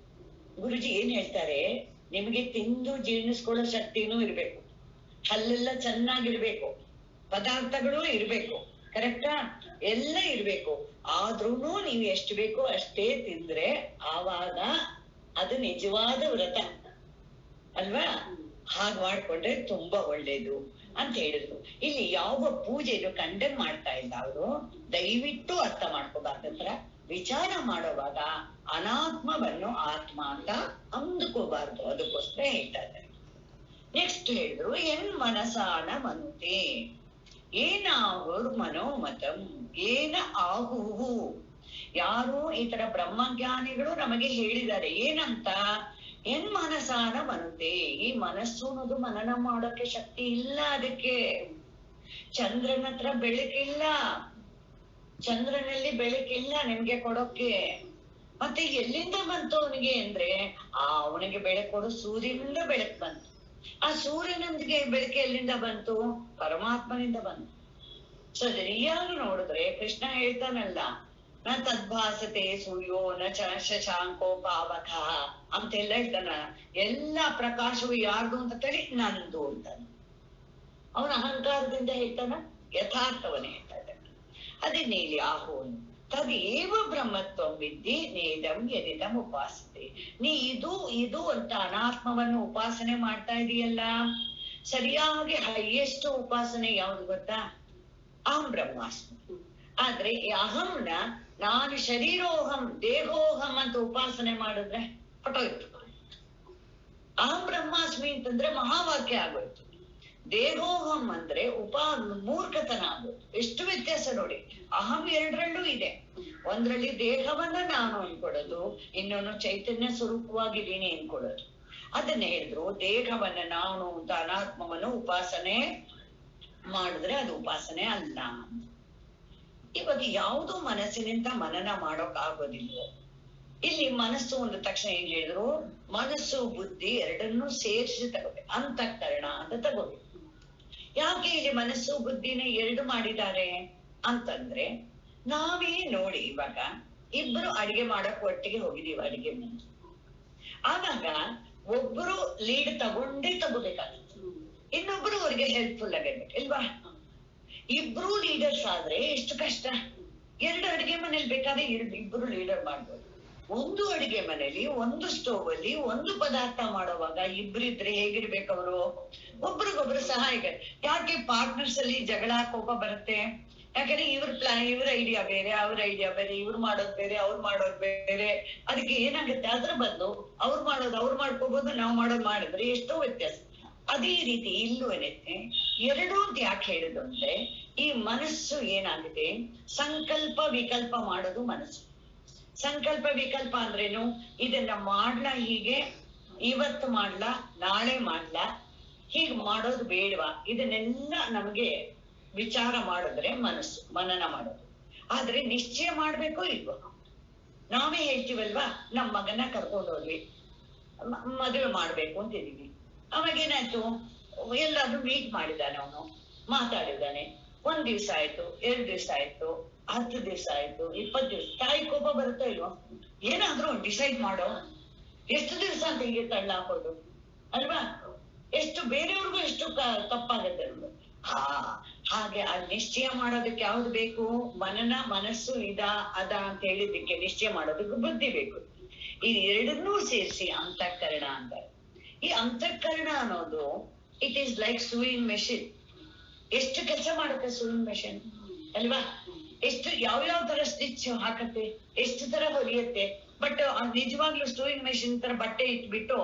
ಗುರುಜಿ ಏನ್ ಹೇಳ್ತಾರೆ, ನಿಮಗೆ ತಿಂದು ಜೀರ್ಣಿಸ್ಕೊಳ್ಳೋ ಶಕ್ತಿನೂ ಇರ್ಬೇಕು, ಹಲ್ಲೆಲ್ಲ ಚೆನ್ನಾಗಿರ್ಬೇಕು, ಪದಾರ್ಥಗಳು ಇರ್ಬೇಕು, ಕರೆಕ್ಟಾ? ಎಲ್ಲ ಇರ್ಬೇಕು. ಆದ್ರೂನು ನೀವು ಎಷ್ಟು ಬೇಕೋ ಅಷ್ಟೇ ತಿಂದ್ರೆ ಆವಾಗ ಅದು ನಿಜವಾದ ವ್ರತ. ಅಲ್ವಾ? ಹಾಗೆ ಮಾಡ್ಕೊಂಡ್ರೆ ತುಂಬಾ ಒಳ್ಳೇದು ಅಂತ ಹೇಳಿದ್ರು. ಇಲ್ಲಿ ಯಾವ ಪೂಜೆನು ಕಂಡೆಮ್ ಮಾಡ್ತಾ ಇಲ್ಲ ಅವರು. ದಯವಿಟ್ಟು ಅರ್ಥ ಮಾಡ್ಕೋಬಾರ್ದಂದ್ರ ವಿಚಾರ ಮಾಡೋವಾಗ ಅನಾತ್ಮವನ್ನು ಆತ್ಮ ಅಂತ ಅಂದ್ಕೋಬಾರ್ದು. ಅದಕ್ಕೋಸ್ಕರ ಹೇಳ್ತಾ ಇದ್ದಾರೆ. ನೆಕ್ಸ್ಟ್ ಹೇಳಿದ್ರು, ಎನ್ ಮನಸಾನ ಮನುತೆ ಏನಾಹುರ್ ಮನೋಮತಂ ಏನ ಆಹುಹು. ಯಾರು ಈ ತರ ಬ್ರಹ್ಮಜ್ಞಾನಿಗಳು ನಮಗೆ ಹೇಳಿದ್ದಾರೆ ಏನಂತ, ಎನ್ ಮನಸಾನ ಮನುತೆ. ಈ ಮನಸ್ಸು ಅನ್ನೋದು ಮನನ ಮಾಡೋಕೆ ಶಕ್ತಿ ಇಲ್ಲ. ಅದಕ್ಕೆ ಚಂದ್ರನ ಹತ್ರ ಬೆಳಕಿಲ್ಲ, ಚಂದ್ರನಲ್ಲಿ ಬೆಳಕಿಲ್ಲ ನಿಮ್ಗೆ ಕೊಡೋಕೆ. ಮತ್ತೆ ಎಲ್ಲಿಂದ ಬಂತು ಅವನಿಗೆ ಅಂದ್ರೆ ಅವನಿಗೆ ಬೆಳಕು ಕೊಡು ಸೂರ್ಯನಿಂದ ಬೆಳಕು ಬಂತು. ಆ ಸೂರ್ಯನೊಂದಿಗೆ ಬೆಳಕು ಎಲ್ಲಿಂದ ಬಂತು? ಪರಮಾತ್ಮನಿಂದ ಬಂತು. ಸೊ ಸರಿಯಾಗಿ ನೋಡಿದ್ರೆ ಕೃಷ್ಣ ಹೇಳ್ತಾನಲ್ಲ, ನ ತದ್ಭಾಸತೆ ಸೂರ್ಯೋ ನ ಶಶಾಂಕೋ ಪಾವಕ ಅಂತೆಲ್ಲ ಹೇಳ್ತಾನ. ಎಲ್ಲಾ ಪ್ರಕಾಶವು ಯಾರ್ದು ಅಂತ ಕೇಳಿ ನಂದು ಅಂತಾನೆ. ಅವನ ಅಹಂಕಾರದಿಂದ ಹೇಳ್ತಾನ, ಯಥಾರ್ಥವನ್ನೇ ಹೇಳ್ತಾ ಇದ್ದಾನೆ. ಅದನ್ನೇ ಇಲ್ಲಿ ಆಹೋನು ತದೇವ ಬ್ರಹ್ಮತ್ವ ವಿದ್ಧಿ ನೇದಂ ಯದಿದಂ ಉಪಾಸತೆ. ನೀ ಇದು ಅಂತ ಅನಾತ್ಮವನ್ನು ಉಪಾಸನೆ ಮಾಡ್ತಾ ಇದೀಯಲ್ಲ, ಸರಿಯಾಗಿ ಹೈಯೆಸ್ಟ್ ಉಪಾಸನೆ ಯಾವ್ದು ಗೊತ್ತಾ? ಅಹಂ ಬ್ರಹ್ಮಾಸ್ಮಿ. ಆದ್ರೆ ಈ ಅಹಂನ ನಾನು ಶರೀರೋಹಂ ದೇಹೋಹಂ ಅಂತ ಉಪಾಸನೆ ಮಾಡಿದ್ರೆ ಹೊಟ್ಟೋಯ್ತು. ಅಹಂ ಬ್ರಹ್ಮಾಸ್ಮಿ ಅಂತಂದ್ರೆ ಮಹಾವಾಕ್ಯ ಆಗೋಯ್ತು. ದೇಹೋಹಂ ಅಂದ್ರೆ ಮೂರ್ಖತನ ಆಗೋಯ್ತು. ಎಷ್ಟು ವ್ಯತ್ಯಾಸ ನೋಡಿ. ಅಹಂ ಎರಡರಲ್ಲೂ ಇದೆ. ಒಂದ್ರಲ್ಲಿ ದೇಹವನ್ನ ನಾನು ಅನ್ಕೊಡೋದು, ಇನ್ನೊಂದು ಚೈತನ್ಯ ಸ್ವರೂಪವಾಗಿದ್ದೀನಿ ಅನ್ಕೊಡೋದು. ಅದನ್ನ ಹೇಳಿದ್ರು, ದೇಹವನ್ನ ನಾನು ಅಂತ ಅನಾತ್ಮವನ್ನು ಉಪಾಸನೆ ಮಾಡಿದ್ರೆ ಅದು ಉಪಾಸನೆ ಅಲ್ಲ. ಇವಾಗ ಯಾವುದು ಮನಸ್ಸಿನಿಂದ ಮನನ ಮಾಡೋಕ್ ಆಗೋದಿಲ್ವೋ. ಇಲ್ಲಿ ಮನಸ್ಸು ಅಂದ ತಕ್ಷಣ ಏನ್ ಹೇಳಿದ್ರು, ಮನಸ್ಸು ಬುದ್ಧಿ ಎರಡನ್ನೂ ಸೇರಿಸಿ ತಗೋಬೇಕು, ಅಂತಃಕರಣ ಅಂತ ತಗೋಬೇಕು. ಯಾಕೆ ಇಲ್ಲಿ ಮನಸ್ಸು ಬುದ್ಧಿನ ಎರಡು ಮಾಡಿದ್ದಾರೆ ಅಂತಂದ್ರೆ, ನಾವೇ ನೋಡಿ ಇವಾಗ ಇಬ್ರು ಅಡಿಗೆ ಮಾಡಕ್ ಒಟ್ಟಿಗೆ ಹೋಗಿದೀವಿ ಅಡಿಗೆ ಮನೆ. ಆವಾಗ ಒಬ್ರು ಲೀಡ್ ತಗೊಂಡೇ ತಗೋಬೇಕಾಗುತ್ತೆ, ಇನ್ನೊಬ್ರು ಅವ್ರಿಗೆ ಹೆಲ್ಪ್ಫುಲ್ ಆಗಿರ್ಬೇಕು ಇಲ್ವಾ? ಇಬ್ರು ಲೀಡರ್ಸ್ ಆದ್ರೆ ಎಷ್ಟು ಕಷ್ಟ. ಎರಡು ಅಡಿಗೆ ಮನೇಲಿ ಬೇಕಾದ್ರೆ ಇಬ್ರು ಲೀಡರ್ ಮಾಡ್ಬೋದು. ಒಂದು ಅಡಿಗೆ ಮನೇಲಿ ಒಂದು ಸ್ಟೋವ್ ಅಲ್ಲಿ ಒಂದು ಪದಾರ್ಥ ಮಾಡುವಾಗ ಇಬ್ರಿದ್ರೆ ಹೇಗಿರ್ಬೇಕು ಅವರು? ಒಬ್ರಿಗೊಬ್ರು ಸಹಾಯ. ಯಾಕೆ ಪಾರ್ಟ್ನರ್ಸ್ ಅಲ್ಲಿ ಜಗಳ ಕೋಪ ಬರುತ್ತೆ? ಯಾಕಂದ್ರೆ ಇವ್ರ ಐಡಿಯಾ ಬೇರೆ, ಅವ್ರ ಐಡಿಯಾ ಬೇರೆ, ಇವ್ರು ಮಾಡೋದ್ ಬೇರೆ, ಅವ್ರು ಮಾಡೋದ್ ಬೇರೆ. ಅದಕ್ಕೆ ಏನಾಗುತ್ತೆ, ಅದ್ರ ಬದಲು ಅವ್ರು ಮಾಡ್ಕೋಬಹುದು, ನಾವು ಮಾಡಿದ್ರೆ ಎಷ್ಟೋ ವ್ಯತ್ಯಾಸ. ಅದೇ ರೀತಿ ಇಲ್ಲೂ ಏನೈತೆ, ಎರಡೂ ಅಂತ ಯಾಕೆ ಹೇಳುದು ಅಂದ್ರೆ, ಈ ಮನಸ್ಸು ಏನಾಗಿದೆ, ಸಂಕಲ್ಪ ವಿಕಲ್ಪ ಮಾಡೋದು ಮನಸ್ಸು. ಸಂಕಲ್ಪ ವಿಕಲ್ಪ ಅಂದ್ರೇನು? ಇದನ್ನ ಮಾಡ್ಲಾ, ಹೀಗೆ ಇವತ್ತು ಮಾಡ್ಲಾ, ನಾಳೆ ಮಾಡ್ಲಾ, ಹೀಗ್ ಮಾಡೋದು ಬೇಡವಾ, ಇದನ್ನೆಲ್ಲ ನಮ್ಗೆ ವಿಚಾರ ಮಾಡಿದ್ರೆ ಮನಸ್ಸು ಮನನ ಮಾಡೋದು. ಆದ್ರೆ ನಿಶ್ಚಯ ಮಾಡ್ಬೇಕೋ ಇಲ್ವೋ? ನಾವೇ ಹೇಳ್ತೀವಲ್ವಾ, ನಮ್ ಮಗನ ಕರ್ಕೊಂಡೋದ್ವಿ, ಮದುವೆ ಮಾಡ್ಬೇಕು ಅಂತಿದೀವಿ. ಅವಾಗ ಏನಾಯ್ತು, ಎಲ್ಲಾದ್ರೂ ಮೀಟ್ ಮಾಡಿದಾನೆ, ಅವನು ಮಾತಾಡಿದಾನೆ. 1 ದಿವ್ಸ ಆಯ್ತು, 2 ದಿವ್ಸ ಆಯ್ತು, 10 ದಿವ್ಸ ಆಯ್ತು, 20 ದಿವ್ಸ. ತಾಯಿ ಕೋಪ ಬರುತ್ತೋ ಇಲ್ವೋ? ಏನಾದ್ರೂ ಡಿಸೈಡ್ ಮಾಡೋ, ಎಷ್ಟು ದಿವ್ಸ ಅಂತ ಹೀಗೆ ತಳ್ಳ ಹಾಕೋದು ಅಲ್ವಾ? ಎಷ್ಟು ಬೇರೆಯವ್ರಿಗೂ ಎಷ್ಟು ತಪ್ಪಾಗತ್ತೆ. ಹಾಗೆ ಆ ನಿಶ್ಚಯ ಮಾಡೋದಕ್ಕೆ ಯಾವ್ದು ಬೇಕು? ಮನನ, ಮನಸ್ಸು ಅದ ಅಂತ ಹೇಳಿದ್ದಕ್ಕೆ ನಿಶ್ಚಯ ಮಾಡೋದಕ್ಕೆ ಬುದ್ಧಿ ಬೇಕು. ಈ ಎರಡನ್ನೂ ಸೇರಿಸಿ ಅಂತಃಕರಣ ಅಂತಾರೆ. ಈ ಅಂತಃಕರಣ ಅನ್ನೋದು it is like sewing machine. ಎಷ್ಟು ಕೆಲಸ ಮಾಡುತ್ತೆ ಸೂಯಿಂಗ್ ಮೆಷಿನ್ ಅಲ್ವಾ? ಎಷ್ಟು ಯಾವ್ಯಾವ ತರ ಸ್ಟಿಚ್ ಹಾಕತ್ತೆ, ಎಷ್ಟು ತರ ಹೊಲಿಯತ್ತೆ. ಬಟ್ ನಿಜವಾಗ್ಲೂ ಸೂಯಿಂಗ್ ಮೆಷಿನ್ ತರ ಬಟ್ಟೆ ಇಟ್ಬಿಟ್ಟು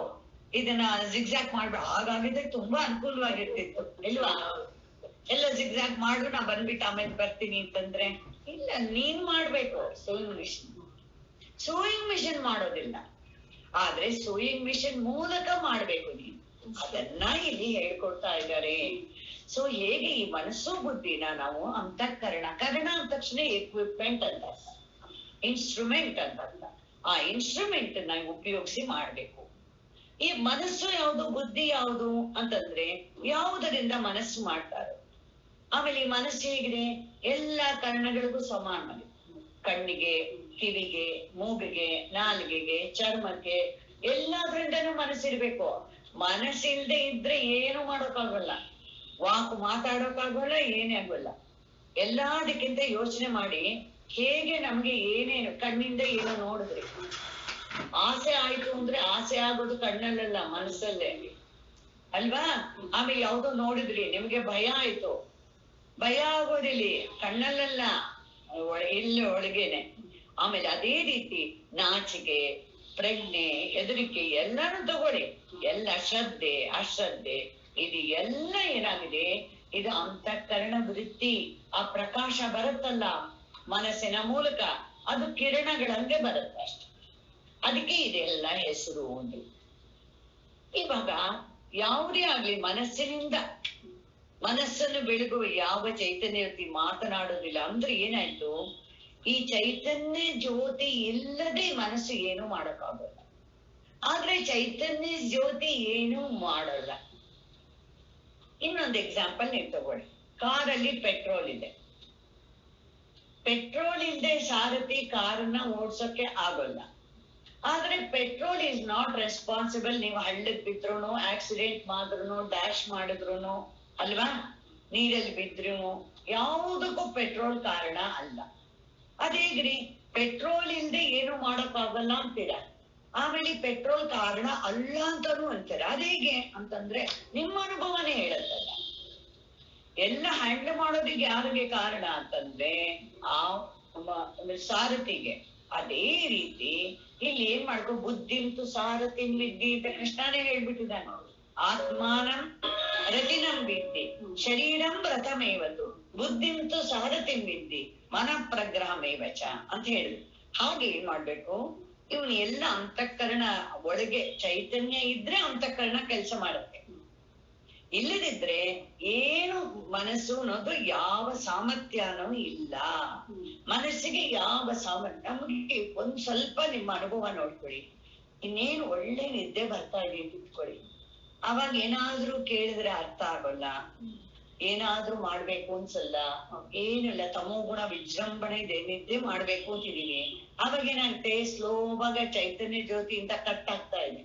ಇದನ್ನ ಜಿಗ್ಜಾಕ್ ಮಾಡ್ಬಿಟ್ಟು ಹಾಗಾಗಿದ್ರೆ ತುಂಬಾ ಅನುಕೂಲವಾಗಿರ್ತಿತ್ತು ಇಲ್ವಾ? ಎಲ್ಲ ಜಿಗ್ಜಾಕ್ ಮಾಡು, ನಾ ಬಂದ್ಬಿಟ್ಟು ಆಮೇಲೆ ಬರ್ತೀನಿ ಅಂತಂದ್ರೆ ಇಲ್ಲ, ನೀನ್ ಮಾಡ್ಬೇಕು. ಸೂಯಿಂಗ್ ಮಿಷಿನ್ ಮಾಡೋದಿಲ್ಲ, ಆದ್ರೆ ಸೂಯಿಂಗ್ ಮಿಷಿನ್ ಮೂಲಕ ಮಾಡ್ಬೇಕು ನೀನು. ಅದನ್ನ ಇಲ್ಲಿ ಹೇಳ್ಕೊಡ್ತಾ ಇದ್ದಾರೆ. ಸೊ ಹೇಗೆ ಈ ಮನಸ್ಸು ಬುದ್ಧಿನ ನಾವು ಅಂತಃಕರಣ, ಕರಣ ಅಂದ ತಕ್ಷಣ ಎಕ್ವಿಪ್ಮೆಂಟ್ ಅಂತ, ಇನ್ಸ್ಟ್ರೂಮೆಂಟ್ ಅಂತ, ಆ ಇನ್ಸ್ಟ್ರೂಮೆಂಟ್ ನ ಉಪಯೋಗಿಸಿ ಮಾಡ್ಬೇಕು. ಈ ಮನಸ್ಸು ಯಾವುದು, ಬುದ್ಧಿ ಯಾವುದು ಅಂತಂದ್ರೆ ಯಾವುದರಿಂದ ಮನಸ್ಸು ಮಾಡ್ತಾರೆ. ಆಮೇಲೆ ಈ ಮನಸ್ಸು ಹೇಗಿದೆ, ಎಲ್ಲಾ ಕರ್ಣಗಳಿಗೂ ಸಮಾನವಾಗಿ, ಕಣ್ಣಿಗೆ, ಕಿವಿಗೆ, ಮೂಗಿಗೆ, ನಾಲಿಗೆಗೆ, ಚರ್ಮಕ್ಕೆ, ಎಲ್ಲಾದ್ರಿಂದನೂ ಮನಸ್ಸಿರ್ಬೇಕು. ಮನಸ್ಸಿಲ್ದೆ ಇದ್ರೆ ಏನು ಮಾಡೋಕ್ಕಾಗಲ್ಲ, ಮಾತಾಡೋಕ್ಕಾಗಲ್ಲ, ಏನೇ ಆಗೋಲ್ಲ. ಎಲ್ಲದಕ್ಕಿಂತ ಯೋಚನೆ ಮಾಡಿ, ಹೇಗೆ ನಮ್ಗೆ ಏನೇನು ಕಣ್ಣಿಂದ ಏನೋ ನೋಡಿದ್ರಿ, ಆಸೆ ಆಯ್ತು ಅಂದ್ರೆ ಆಸೆ ಆಗೋದು ಕಣ್ಣಲ್ಲೆಲ್ಲ, ಮನಸ್ಸಲ್ಲೇ. ಅಲ್ವಾ? ಆಮೇಲೆ ಯಾವ್ದೋ ನೋಡಿದ್ರಿ, ನಿಮ್ಗೆ ಭಯ ಆಯ್ತು. ಭಯ ಆಗೋದಿಲ್ಲಿ ಕಣ್ಣಲ್ಲೆಲ್ಲ, ಇಲ್ಲಿ ಒಳಗೇನೆ. ಆಮೇಲೆ ಅದೇ ರೀತಿ ನಾಚಿಕೆ, ಪ್ರಜ್ಞೆ, ಹೆದರಿಕೆ ಎಲ್ಲಾನು ತಗೊಳ್ಳಿ. ಎಲ್ಲ ಶ್ರದ್ಧೆ, ಅಶ್ರದ್ಧೆ, ಇದು ಎಲ್ಲ ಏನಾಗಿದೆ, ಇದು ಅಂತಃಕರಣ ವೃತ್ತಿ. ಆ ಪ್ರಕಾಶ ಬರುತ್ತಲ್ಲ ಮನಸ್ಸಿನ ಮೂಲಕ, ಅದು ಕಿರಣಗಳಂಗೆ ಬರುತ್ತೆ ಅಷ್ಟೆ. ಅದಕ್ಕೆ ಇದೆಲ್ಲ ಹೆಸರು ಒಂದು. ಇವಾಗ ಯಾವುದೇ ಆಗ್ಲಿ ಮನಸ್ಸನ್ನು ಬೆಳಗುವ ಯಾವ ಚೈತನ್ಯ ವ್ಯಕ್ತಿ ಮಾತನಾಡೋದಿಲ್ಲ ಅಂದ್ರೆ ಏನಾಯ್ತು, ಈ ಚೈತನ್ಯ ಜ್ಯೋತಿ ಇಲ್ಲದೆ ಮನಸ್ಸು ಏನು ಮಾಡಕ್ಕಾಗಲ್ಲ. ಆದ್ರೆ ಚೈತನ್ಯ ಜ್ಯೋತಿ ಏನು ಮಾಡಲ್ಲ. ಇನ್ನೊಂದು ಎಕ್ಸಾಂಪಲ್ ನೀವು ತಗೊಳ್ಳಿ. ಕಾರಲ್ಲಿ ಪೆಟ್ರೋಲ್ ಇದೆ. ಪೆಟ್ರೋಲ್ ಇಲ್ಲದೆ ಸಾರಥಿ ಕಾರನ್ನ ಓಡ್ಸೋಕೆ ಆಗೋಲ್ಲ. ಆದ್ರೆ ಪೆಟ್ರೋಲ್ ಈಸ್ ನಾಟ್ ರೆಸ್ಪಾನ್ಸಿಬಲ್. ನೀವು ಹಳ್ಳಕ್ ಬಿದ್ರು, ಆಕ್ಸಿಡೆಂಟ್ ಮಾಡಿದ್ರು, ಡ್ಯಾಶ್ ಮಾಡಿದ್ರು, ಅಲ್ವಾ, ನೀರಲ್ಲಿ ಬಿದ್ರು, ಯಾವುದಕ್ಕೂ ಪೆಟ್ರೋಲ್ ಕಾರಣ ಅಲ್ಲ. ಅದೇಗ್ರಿ, ಪೆಟ್ರೋಲ್ ಇಲ್ದೆ ಏನು ಮಾಡಕ್ಕಾಗಲ್ಲ ಅಂತೀರ. ಆಮೇಲೆ ಪೆಟ್ರೋಲ್ ಕಾರಣ ಅಲ್ಲ ಅಂತಾನು ಅಂತೀರ. ಅದೇಗೆ ಅಂತಂದ್ರೆ ನಿಮ್ಮ ಅನುಭವನೇ ಹೇಳತ್ತಲ್ಲ. ಎಲ್ಲ ಹ್ಯಾಂಡಲ್ ಮಾಡೋದಿಗೆ ಯಾರಿಗೆ ಕಾರಣ ಅಂತಂದ್ರೆ ಆ ಸಾರಥಿಗೆ. ಅದೇ ರೀತಿ ಇಲ್ಲಿ ಏನ್ ಮಾಡ್ಕೊ, ಬುದ್ಧಿಂತು ಸಾರಥಿಂ ವಿದ್ಧಿ ಅಂತ ಕೃಷ್ಣನೇ ಹೇಳ್ಬಿಟ್ಟಿದ್ದಾನೆ. ಆತ್ಮಾನಂ ರತಿನಂ ವಿದ್ಧಿ ಶರೀರಂ ರಥಮೇವತು ಬುದ್ಧಿಂತು ಸಾರಥಿಂ ವಿದ್ಧಿ ಮನಃ ಪ್ರಗ್ರಹಮೇವಚ ಅಂತ ಹೇಳಿದ್ರು. ಹಾಗೆ ಏನ್ ಮಾಡ್ಬೇಕು, ಇವನ್ ಎಲ್ಲ ಅಂತಃಕರಣ ಒಳಗೆ ಚೈತನ್ಯ ಇದ್ರೆ ಅಂತಃಕರಣ ಕೆಲಸ ಮಾಡುತ್ತೆ. ಇಲ್ಲದಿದ್ರೆ ಏನು ಮನಸ್ಸು ಅನ್ನೋದು ಯಾವ ಸಾಮರ್ಥ್ಯನೂ ಇಲ್ಲ. ಮನಸ್ಸಿಗೆ ಯಾವ ಸಾಮರ್ಥ್ಯ, ನಮ್ಗೆ ಒಂದ್ ಸ್ವಲ್ಪ ನಿಮ್ಮ ಅನುಭವ ನೋಡ್ಕೊಳ್ಳಿ. ಇನ್ನೇನು ಒಳ್ಳೆ ನಿದ್ದೆ ಬರ್ತಾ ಇದೆ ಇಟ್ಕೊಳ್ಳಿ, ಅವಾಗ ಏನಾದ್ರೂ ಕೇಳಿದ್ರೆ ಅರ್ಥ ಆಗೋಲ್ಲ, ಏನಾದ್ರೂ ಮಾಡ್ಬೇಕು ಅನ್ಸಲ್ಲ, ಏನಿಲ್ಲ, ತಮೋಗುಣ ವಿಜೃಂಭಣೆ ಇದೆ, ನಿದ್ದೆ ಮಾಡ್ಬೇಕು ಅಂತಿದೀನಿ. ಅವಾಗ ಏನಾಗುತ್ತೆ, ಸ್ಲೋವಾಗ ಚೈತನ್ಯ ಜ್ಯೋತಿ ಅಂತ ಕಟ್ ಆಗ್ತಾ ಇದೆ,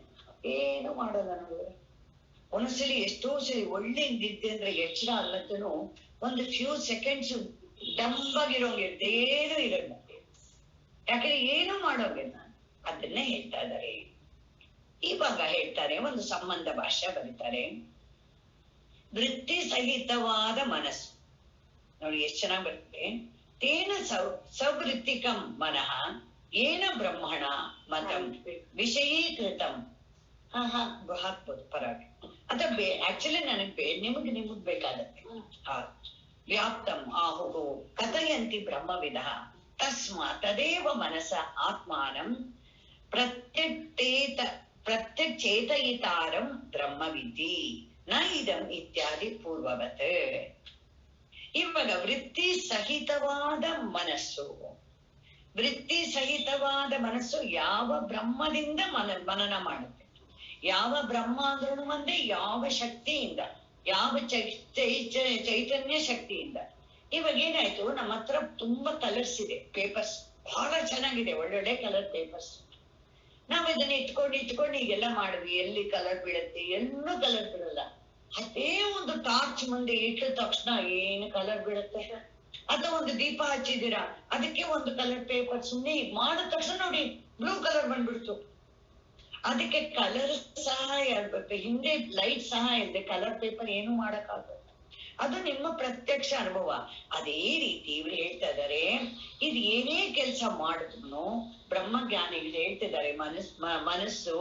ಏನು ಮಾಡೋಲ್ಲ ನೋಡಿದ್ರೆ. ಒಂದ್ಸಲಿ ಎಷ್ಟೋ ಸರಿ ಒಳ್ಳೆ ನಿದ್ದೆ ಅಂದ್ರೆ ಎಚ್ಚರ ಅಲ್ಲಂತೂ ಒಂದು ಫ್ಯೂ ಸೆಕೆಂಡ್ಸ್ ಡಂಬಾಗಿರೋಂಗಿರುತ್ತೆ, ಏನು ಇರಲ್ಲ. ಯಾಕಂದ್ರೆ ಏನು ಮಾಡೋಂಗಿಲ್ಲ. ಅದನ್ನೇ ಹೇಳ್ತಾ ಇದ್ದಾರೆ. ಇವಾಗ ಹೇಳ್ತಾರೆ, ಒಂದು ಸಂಬಂಧ ಭಾಷೆ ಬರೀತಾರೆ. ವೃತ್ತಿ ಸಹಿತವಾದ ಮನಸ್ಸು ನೋಡಿ ಎಷ್ಟು ಚೆನ್ನಾಗಿ ಬರುತ್ತೆ. ತೇನ ಸವೃತ್ತಿಕಂ ಮನಃ ಏನ ಬ್ರಹ್ಮಣ ಮತಂ ವಿಷಯೀಕೃತಂ. ಹಾಕ್ಬೋದು ಪರವಾಗಿ. ಅಥವಾ ಆಕ್ಚುಲಿ ನಿಮಗ್ ಬೇಕಾಗತ್ತೆ. ವ್ಯಾಪ್ತಂ ಆಹುಹು ಕಥಯಂತಿ ಬ್ರಹ್ಮವಿದ ತಸ್ಮಾತ್ ತದೇವ ಮನಸ ಆತ್ಮಾನಂ ಪ್ರತ್ಯಕ್ಷೇತಯಿತಾರಂ ಬ್ರಹ್ಮವಿದ್ಧಿ ನ ಇದಂ ಇತ್ಯಾದಿ ಪೂರ್ವವತ್. ಇವಾಗ ವೃತ್ತಿ ಸಹಿತವಾದ ಮನಸ್ಸು ಯಾವ ಬ್ರಹ್ಮದಿಂದ ಮನನ ಮಾಡುತ್ತೆ. ಯಾವ ಬ್ರಹ್ಮ ಅಂದ್ರೂ ಒಂದೇ, ಯಾವ ಶಕ್ತಿಯಿಂದ, ಯಾವ ಚೈತನ್ಯ ಶಕ್ತಿಯಿಂದ. ಇವಾಗ ಏನಾಯ್ತು, ನಮ್ಮ ಹತ್ರ ತುಂಬಾ ಕಲರ್ಸ್ ಇದೆ, ಪೇಪರ್ಸ್ ಬಹಳ ಚೆನ್ನಾಗಿದೆ, ಒಳ್ಳೊಳ್ಳೆ ಕಲರ್ ಪೇಪರ್ಸ್. ನಾವ್ ಇದನ್ನ ಇಟ್ಕೊಂಡು ಈಗೆಲ್ಲ ಮಾಡಿದ್ವಿ, ಎಲ್ಲಿ ಕಲರ್ ಬೀಳತ್ತೆ, ಎಲ್ಲೂ ಕಲರ್ ಬೀಳಲ್ಲ. ಅದೇ ಒಂದು ಟಾರ್ಚ್ ಮುಂದೆ ಇಟ್ಟ ತಕ್ಷಣ ಏನು ಕಲರ್ ಬೀಳುತ್ತೆ. ಅಥವಾ ಒಂದು ದೀಪ ಹಚ್ಚಿದೀರಾ, ಅದಕ್ಕೆ ಒಂದು ಕಲರ್ ಪೇಪರ್ ಸುಮ್ಮನೆ ಮಾಡಿದ ತಕ್ಷಣ ನೋಡಿ ಬ್ಲೂ ಕಲರ್ ಬಂದ್ಬಿಡ್ತು. ಅದಕ್ಕೆ ಕಲರ್ ಸಹಾಯ ಆಗ್ಬೇಕು, ಹಿಂದೆ ಲೈಟ್ ಸಹಾಯ ಇದೆ, ಕಲರ್ ಪೇಪರ್ ಏನು ಮಾಡಕ್ಕಾಗಲ್ಲ. ಅದು ನಿಮ್ಮ ಪ್ರತ್ಯಕ್ಷ ಅನುಭವ. ಅದೇ ರೀತಿ ಇವ್ರು ಹೇಳ್ತಾ ಇದಾರೆ, ಇದು ಏನೇ ಕೆಲಸ ಮಾಡಿದ್ರು ಬ್ರಹ್ಮಜ್ಞಾನಿಗಳು ಹೇಳ್ತಿದ್ದಾರೆ, ಮನಸ್ಸು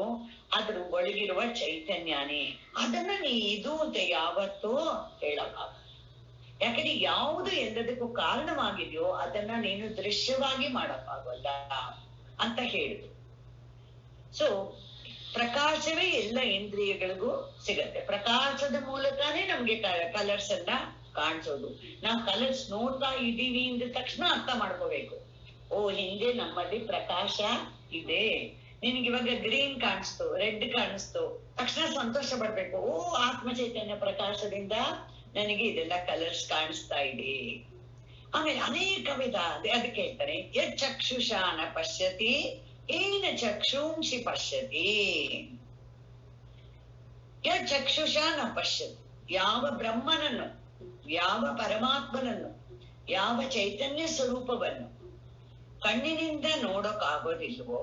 ಅದ್ರ ಒಳಗಿರುವ ಚೈತನ್ಯನೇ. ಅದನ್ನ ನೀ ಇದು ಅಂತ ಯಾವತ್ತೂ ಹೇಳಕ್ಕಾಗಲ್ಲ. ಯಾಕಂದ್ರೆ ಯಾವುದು ಎಲ್ಲದಕ್ಕೂ ಕಾರಣವಾಗಿದೆಯೋ ಅದನ್ನ ನೀನು ದೃಶ್ಯವಾಗಿ ಮಾಡಕ್ಕಾಗಲ್ಲ ಅಂತ ಹೇಳಿದ್ರು. ಸೊ ಪ್ರಕಾಶವೇ ಎಲ್ಲ ಇಂದ್ರಿಯಗಳಿಗೂ ಸಿಗತ್ತೆ. ಪ್ರಕಾಶದ ಮೂಲಕನೇ ನಮ್ಗೆ ಕಲರ್ಸ್ ಎಲ್ಲ ಕಾಣಿಸೋದು. ನಾವು ಕಲರ್ಸ್ ನೋಡ್ತಾ ಇದೀವಿ ಅಂದ ತಕ್ಷಣ ಅರ್ಥ ಮಾಡ್ಕೋಬೇಕು, ಓ ಹಿಂದೆ ನಮ್ಮಲ್ಲಿ ಪ್ರಕಾಶ ಇದೆ. ನಿನ್ಗೆ ಇವಾಗ ಗ್ರೀನ್ ಕಾಣಿಸ್ತು, ರೆಡ್ ಕಾಣಿಸ್ತು, ತಕ್ಷಣ ಸಂತೋಷ ಪಡ್ಬೇಕು, ಓ ಆತ್ಮ ಚೈತನ್ಯ ಪ್ರಕಾಶದಿಂದ ನನಗೆ ಇದೆಲ್ಲ ಕಲರ್ಸ್ ಕಾಣಿಸ್ತಾ ಇದೆ. ಆಮೇಲೆ ಅನೇಕ ವಿಧ, ಅದಕ್ಕೆ ಹೇಳ್ತಾರೆ ಯಚ್ಚಕ್ಷುಷಾನ ಪಶ್ಯತಿ ಏನ ಚಕ್ಷುಂಷಿ ಪಶ್ಯತಿ. ಯಚ್ಚಕ್ಷುಷಾ ನ ಪಶ್ಯತಿ, ಯಾವ ಬ್ರಹ್ಮನನ್ನು, ಯಾವ ಪರಮಾತ್ಮನನ್ನು, ಯಾವ ಚೈತನ್ಯ ಸ್ವರೂಪವನ್ನು ಕಣ್ಣಿನಿಂದ ನೋಡೋಕ್ ಆಗೋದಿಲ್ವೋ,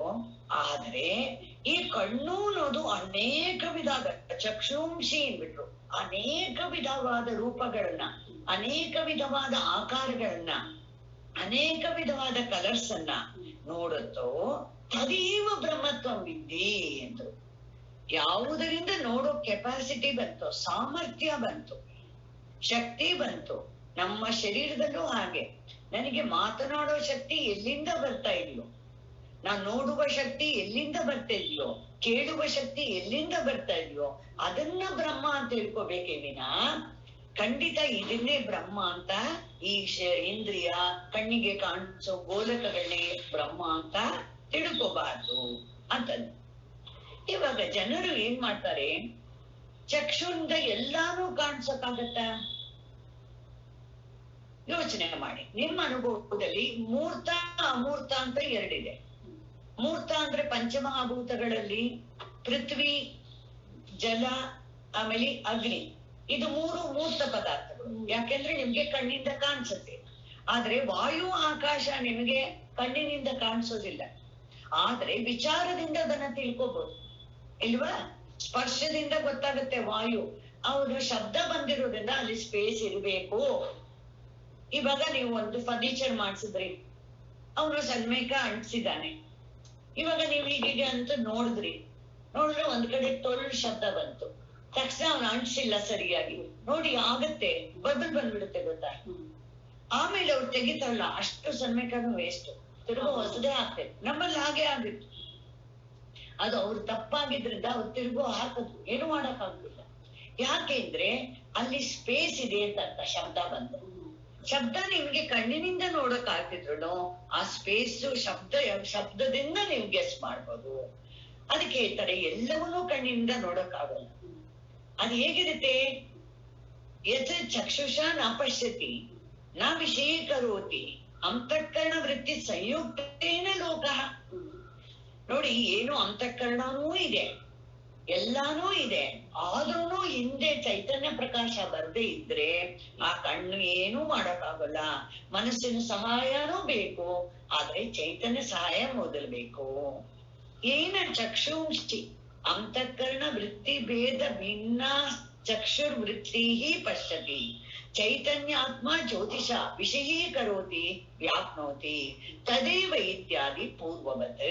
ಆದರೆ ಈ ಕಣ್ಣು ಅನ್ನೋದು ಅನೇಕ ವಿಧದ ಚಕ್ಷುಂಶಿ ಅಂದ್ಬಿಟ್ರು, ಅನೇಕ ವಿಧವಾದ ರೂಪಗಳನ್ನ, ಅನೇಕ ವಿಧವಾದ ಆಕಾರಗಳನ್ನ, ಅನೇಕ ವಿಧವಾದ ಕಲರ್ಸ್ ಅನ್ನ ನೋಡುತ್ತೋ ತದೇವ ಬ್ರಹ್ಮತ್ವ ವಿದ್ಯೆ ಎಂದು. ಯಾವುದರಿಂದ ನೋಡೋ ಕೆಪಾಸಿಟಿ ಬಂತು, ಸಾಮರ್ಥ್ಯ ಬಂತು, ಶಕ್ತಿ ಬಂತು. ನಮ್ಮ ಶರೀರದಲ್ಲೂ ಹಾಗೆ ನನಗೆ ಮಾತನಾಡೋ ಶಕ್ತಿ ಎಲ್ಲಿಂದ ಬರ್ತಾ ಇದೆಯೋ, ನಾನ್ ನೋಡುವ ಶಕ್ತಿ ಎಲ್ಲಿಂದ ಬರ್ತಾ ಇದೆಯೋ, ಕೇಳುವ ಶಕ್ತಿ ಎಲ್ಲಿಂದ ಬರ್ತಾ ಇದೆಯೋ ಅದನ್ನ ಬ್ರಹ್ಮ ಅಂತ ತಿಳ್ಕೊಬೇಕೇ ವಿನ ಖಂಡಿತ ಇದನ್ನೇ ಬ್ರಹ್ಮ ಅಂತ ಈ ಇಂದ್ರಿಯ ಕಣ್ಣಿಗೆ ಕಾಣಿಸೋ ಗೋಲಕಗಳನ್ನೇ ಬ್ರಹ್ಮ ಅಂತ ತಿಳ್ಕೋಬಾರ್ದು ಅಂತ. ಇವಾಗ ಜನರು ಏನ್ ಮಾಡ್ತಾರೆ, ಚಕ್ಷುರಿಂದ ಎಲ್ಲಾನು ಕಾಣಿಸೋಕ್ಕಾಗತ್ತ? ಯೋಚನೆ ಮಾಡಿ. ನಿಮ್ಮ ಅನುಭವದಲ್ಲಿ ಮೂರ್ತ ಅಮೂರ್ತ ಅಂತ ಎರಡಿದೆ. ಮೂರ್ತ ಅಂದ್ರೆ ಪಂಚಮಹಾಭೂತಗಳಲ್ಲಿ ಪೃಥ್ವಿ, ಜಲ, ಆಮೇಲೆ ಅಗ್ನಿ, ಇದು ಮೂರು ಮೂರ್ತ ಪದಾರ್ಥಗಳು. ಯಾಕೆಂದ್ರೆ ನಿಮ್ಗೆ ಕಣ್ಣಿಂದ ಕಾಣಿಸುತ್ತೆ. ಆದ್ರೆ ವಾಯು ಆಕಾಶ ನಿಮಗೆ ಕಣ್ಣಿನಿಂದ ಕಾಣಿಸೋದಿಲ್ಲ, ಆದ್ರೆ ವಿಚಾರದಿಂದ ಅದನ್ನ ತಿಳ್ಕೊಬಹುದು ಇಲ್ವಾ? ಸ್ಪರ್ಶದಿಂದ ಗೊತ್ತಾಗುತ್ತೆ. ವಾಯು ಅವನು ಶಬ್ದ ಬಂದಿರೋದ್ರಿಂದ ಅಲ್ಲಿ ಸ್ಪೇಸ್ ಇರ್ಬೇಕು. ಇವಾಗ ನೀವು ಒಂದು ಫರ್ನಿಚರ್ ಮಾಡ್ಸಿದ್ರಿ, ಅವನು ಸನ್ಮೇಕ ಅಂಟಿಸಿದಾನೆ. ಇವಾಗ ನೀವು ಹೀಗೆ ಅಂತ ನೋಡಿದ್ರೆ ಒಂದ್ ಕಡೆ ಟೊಳ್ಳು ಶಬ್ದ ಬಂತು, ತಕ್ಷಣ ಅವನು ಅಂಟಿಸಿಲ್ಲ ಸರಿಯಾಗಿ. ನೋಡಿ ಆಗತ್ತೆ, ಬಬಲ್ ಬಂದ್ಬಿಡುತ್ತೆ ಗೊತ್ತಾ? ಆಮೇಲೆ ಅವ್ರು ತೆಗಿತಾರಲ್ಲ, ಅಷ್ಟು ಸನ್ಮೇಕನು ವೇಸ್ಟ್, ತಿರುಗೋ ಹೊಸದೇ ಆಗ್ತದೆ. ನಮ್ಮಲ್ಲಿ ಹಾಗೆ ಆಗಿತ್ತು. ಅದು ಅವ್ರು ತಪ್ಪಾಗಿದ್ರಿಂದ ಅವ್ರು ತಿರುಗೋ ಹಾಕದ್ರು, ಏನು ಮಾಡಕ್ ಆಗ್ಲಿಲ್ಲ. ಯಾಕೆಂದ್ರೆ ಅಲ್ಲಿ ಸ್ಪೇಸ್ ಇದೆ ಅಂತ ಶಬ್ದ ಬಂತು. ಶಬ್ದ ನಿಮ್ಗೆ ಕಣ್ಣಿನಿಂದ ನೋಡಕ್ ಆಗ್ತಿದ್ರು, ಆ ಸ್ಪೇಸ್ ಶಬ್ದದಿಂದ ನೀವು ಗೆಸ್ ಮಾಡ್ಬೋದು. ಅದಕ್ಕೆ ಹೇಳ್ತಾರೆ ಎಲ್ಲವನ್ನೂ ಕಣ್ಣಿನಿಂದ ನೋಡಕ್ ಆಗಲ್ಲ. ಅದು ಹೇಗಿರುತ್ತೆ? ಯತ್ ಚಕ್ಷುಷ ನ ಪಶ್ಯತಿ ನ ವಿಷಯೀಕರೋತಿ ಅಂತಃಕರಣ ವೃತ್ತಿ ಸಂಯುಕ್ತೇನ ಲೋಕಃ. ನೋಡಿ, ಏನು ಅಂತಃಕರಣನೂ ಇದೆ, ಎಲ್ಲಾನೂ ಇದೆ, ಆದ್ರೂ ಹಿಂದೆ ಚೈತನ್ಯ ಪ್ರಕಾಶ ಬರ್ದೇ ಇದ್ರೆ ಆ ಕಣ್ಣು ಏನೂ ಮಾಡಕ್ಕಾಗಲ್ಲ. ಮನಸ್ಸಿನ ಸಹಾಯನೂ ಬೇಕು, ಆದ್ರೆ ಚೈತನ್ಯ ಸಹಾಯ ಮೊದಲು ಬೇಕು. ಏನ ಚಕ್ಷುಂಶಿ ಅಂತಃಕರಣ ವೃತ್ತಿ ಭೇದ ಭಿನ್ನ ಚಕ್ಷುರ್ವೃತ್ತಿ ಪಶ್ಯತಿ ಚೈತನ್ಯಾತ್ಮ ಜ್ಯೋತಿಷ ವಿಷಯೀಕರೋತಿ ವ್ಯಾಪ್ನೋತಿ ತದೇವ ಇತ್ಯಾದಿ ಪೂರ್ವವತ್.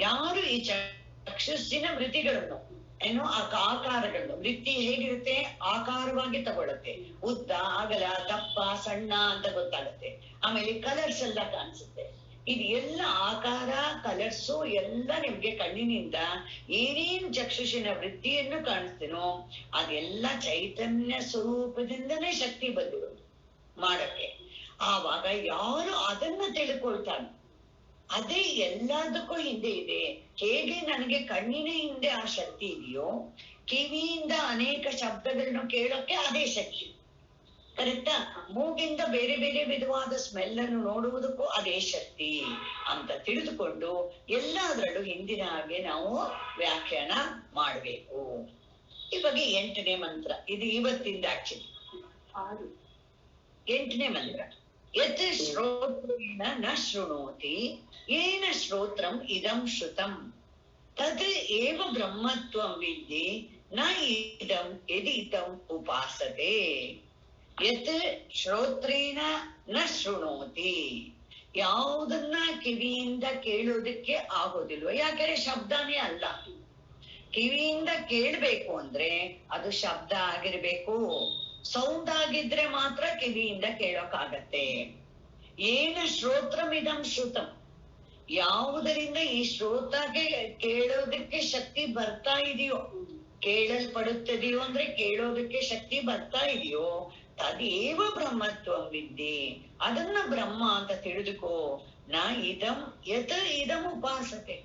ಯಾರು ಈ ಚಕ್ಷುಸ್ಸಿನ ವೃತ್ತಿಗಳನ್ನು ಏನೋ ಆಕಾರಗಳನ್ನು, ವೃತ್ತಿ ಹೇಗಿರುತ್ತೆ, ಆಕಾರವಾಗಿ ತಗೊಳುತ್ತೆ. ಉದ್ದ, ಅಗಲ, ದಪ್ಪ, ಸಣ್ಣ ಅಂತ ಗೊತ್ತಾಗುತ್ತೆ. ಆಮೇಲೆ ಕಲರ್ಸ್ ಎಲ್ಲ ಕಾಣಿಸುತ್ತೆ. ಇದು ಎಲ್ಲ ಆಕಾರ, ಕಲರ್ಸು ಎಲ್ಲ ನಿಮ್ಗೆ ಕಣ್ಣಿನಿಂದ ಏನೇನ್ ಚಕ್ಷುಷಿನ ವೃತ್ತಿಯನ್ನು ಕಾಣಿಸ್ತೀನೋ ಅದೆಲ್ಲ ಚೈತನ್ಯ ಸ್ವರೂಪದಿಂದನೇ ಶಕ್ತಿ ಬಂದಿರೋದು ಮಾಡಕ್ಕೆ. ಆವಾಗ ಯಾರು ಅದನ್ನ ತಿಳ್ಕೊಳ್ತಾನೆ, ಅದೇ ಎಲ್ಲದಕ್ಕೂ ಹಿಂದೆ ಇದೆ. ಹೇಗೆ ನನಗೆ ಕಣ್ಣಿನ ಹಿಂದೆ ಆ ಶಕ್ತಿ ಇದೆಯೋ, ಕಿವಿಯಿಂದ ಅನೇಕ ಶಬ್ದಗಳನ್ನು ಕೇಳೋಕೆ ಅದೇ ಶಕ್ತಿ, ಕರೆಕ್ಟಾ? ಮೂಗಿಂದ ಬೇರೆ ಬೇರೆ ವಿಧವಾದ ಸ್ಮೆಲ್ ಅನ್ನು ನೋಡುವುದಕ್ಕೂ ಅದೇ ಶಕ್ತಿ ಅಂತ ತಿಳಿದುಕೊಂಡು ಎಲ್ಲದರಲ್ಲೂ ಹಿಂದಿನ ಹಾಗೆ ನಾವು ವ್ಯಾಖ್ಯಾನ ಮಾಡಬೇಕು. ಇವಾಗ 8ನೇ ಮಂತ್ರ, ಇದು ಇವತ್ತಿಂದ ಆಕ್ಚುಲಿ 8ನೇ ಮಂತ್ರ. ಯತ್ ಶ್ರೋತ್ರೇಣ ನ ಶೃಣೋತಿ ಏನ ಶ್ರೋತ್ರಂ ಇದಂ ಶ್ರುತಂ ತದ್ ಏವ ಬ್ರಹ್ಮತ್ವಂ ವಿದ್ಯೆ ನ ಇದಂ ಯದಿದಂ ಉಪಾಸತೆ. ಯತ್ ಶ್ರೋತ್ರೇಣ ನ ಶೃಣೋತಿ, ಯಾವುದನ್ನ ಕಿವಿಯಿಂದ ಕೇಳೋದಕ್ಕೆ ಆಗೋದಿಲ್ವ? ಯಾಕಂದ್ರೆ ಶಬ್ದನೇ ಅಲ್ಲ. ಕಿವಿಯಿಂದ ಕೇಳ್ಬೇಕು ಅಂದ್ರೆ ಅದು ಶಬ್ದ ಆಗಿರ್ಬೇಕು, ಸೌಂಡ್ ಆಗಿದ್ರೆ ಮಾತ್ರ ಕಿವಿಯಿಂದ ಕೇಳೋಕ್ಕಾಗತ್ತೆ. ಏನ ಶ್ರೋತ್ರಮಿದಂ ಶ್ರುತಂ, ಯಾವುದರಿಂದ ಈ ಶ್ರೋತಗೆ ಕೇಳೋದಕ್ಕೆ ಶಕ್ತಿ ಬರ್ತಾ ಇದೆಯೋ, ಕೇಳಲ್ಪಡುತ್ತದೆಯೋ ಅಂದ್ರೆ ಕೇಳೋದಕ್ಕೆ ಶಕ್ತಿ ಬರ್ತಾ ಇದೆಯೋ, ತದೇವ ಬ್ರಹ್ಮತ್ವಂ ವಿದ್ಯೆ, ಅದನ್ನ ಬ್ರಹ್ಮ ಅಂತ ತಿಳಿದುಕೋ. ನಾ ಇದಂ ಯತ್ ಇದಂ ಉಪಾಸತೆ,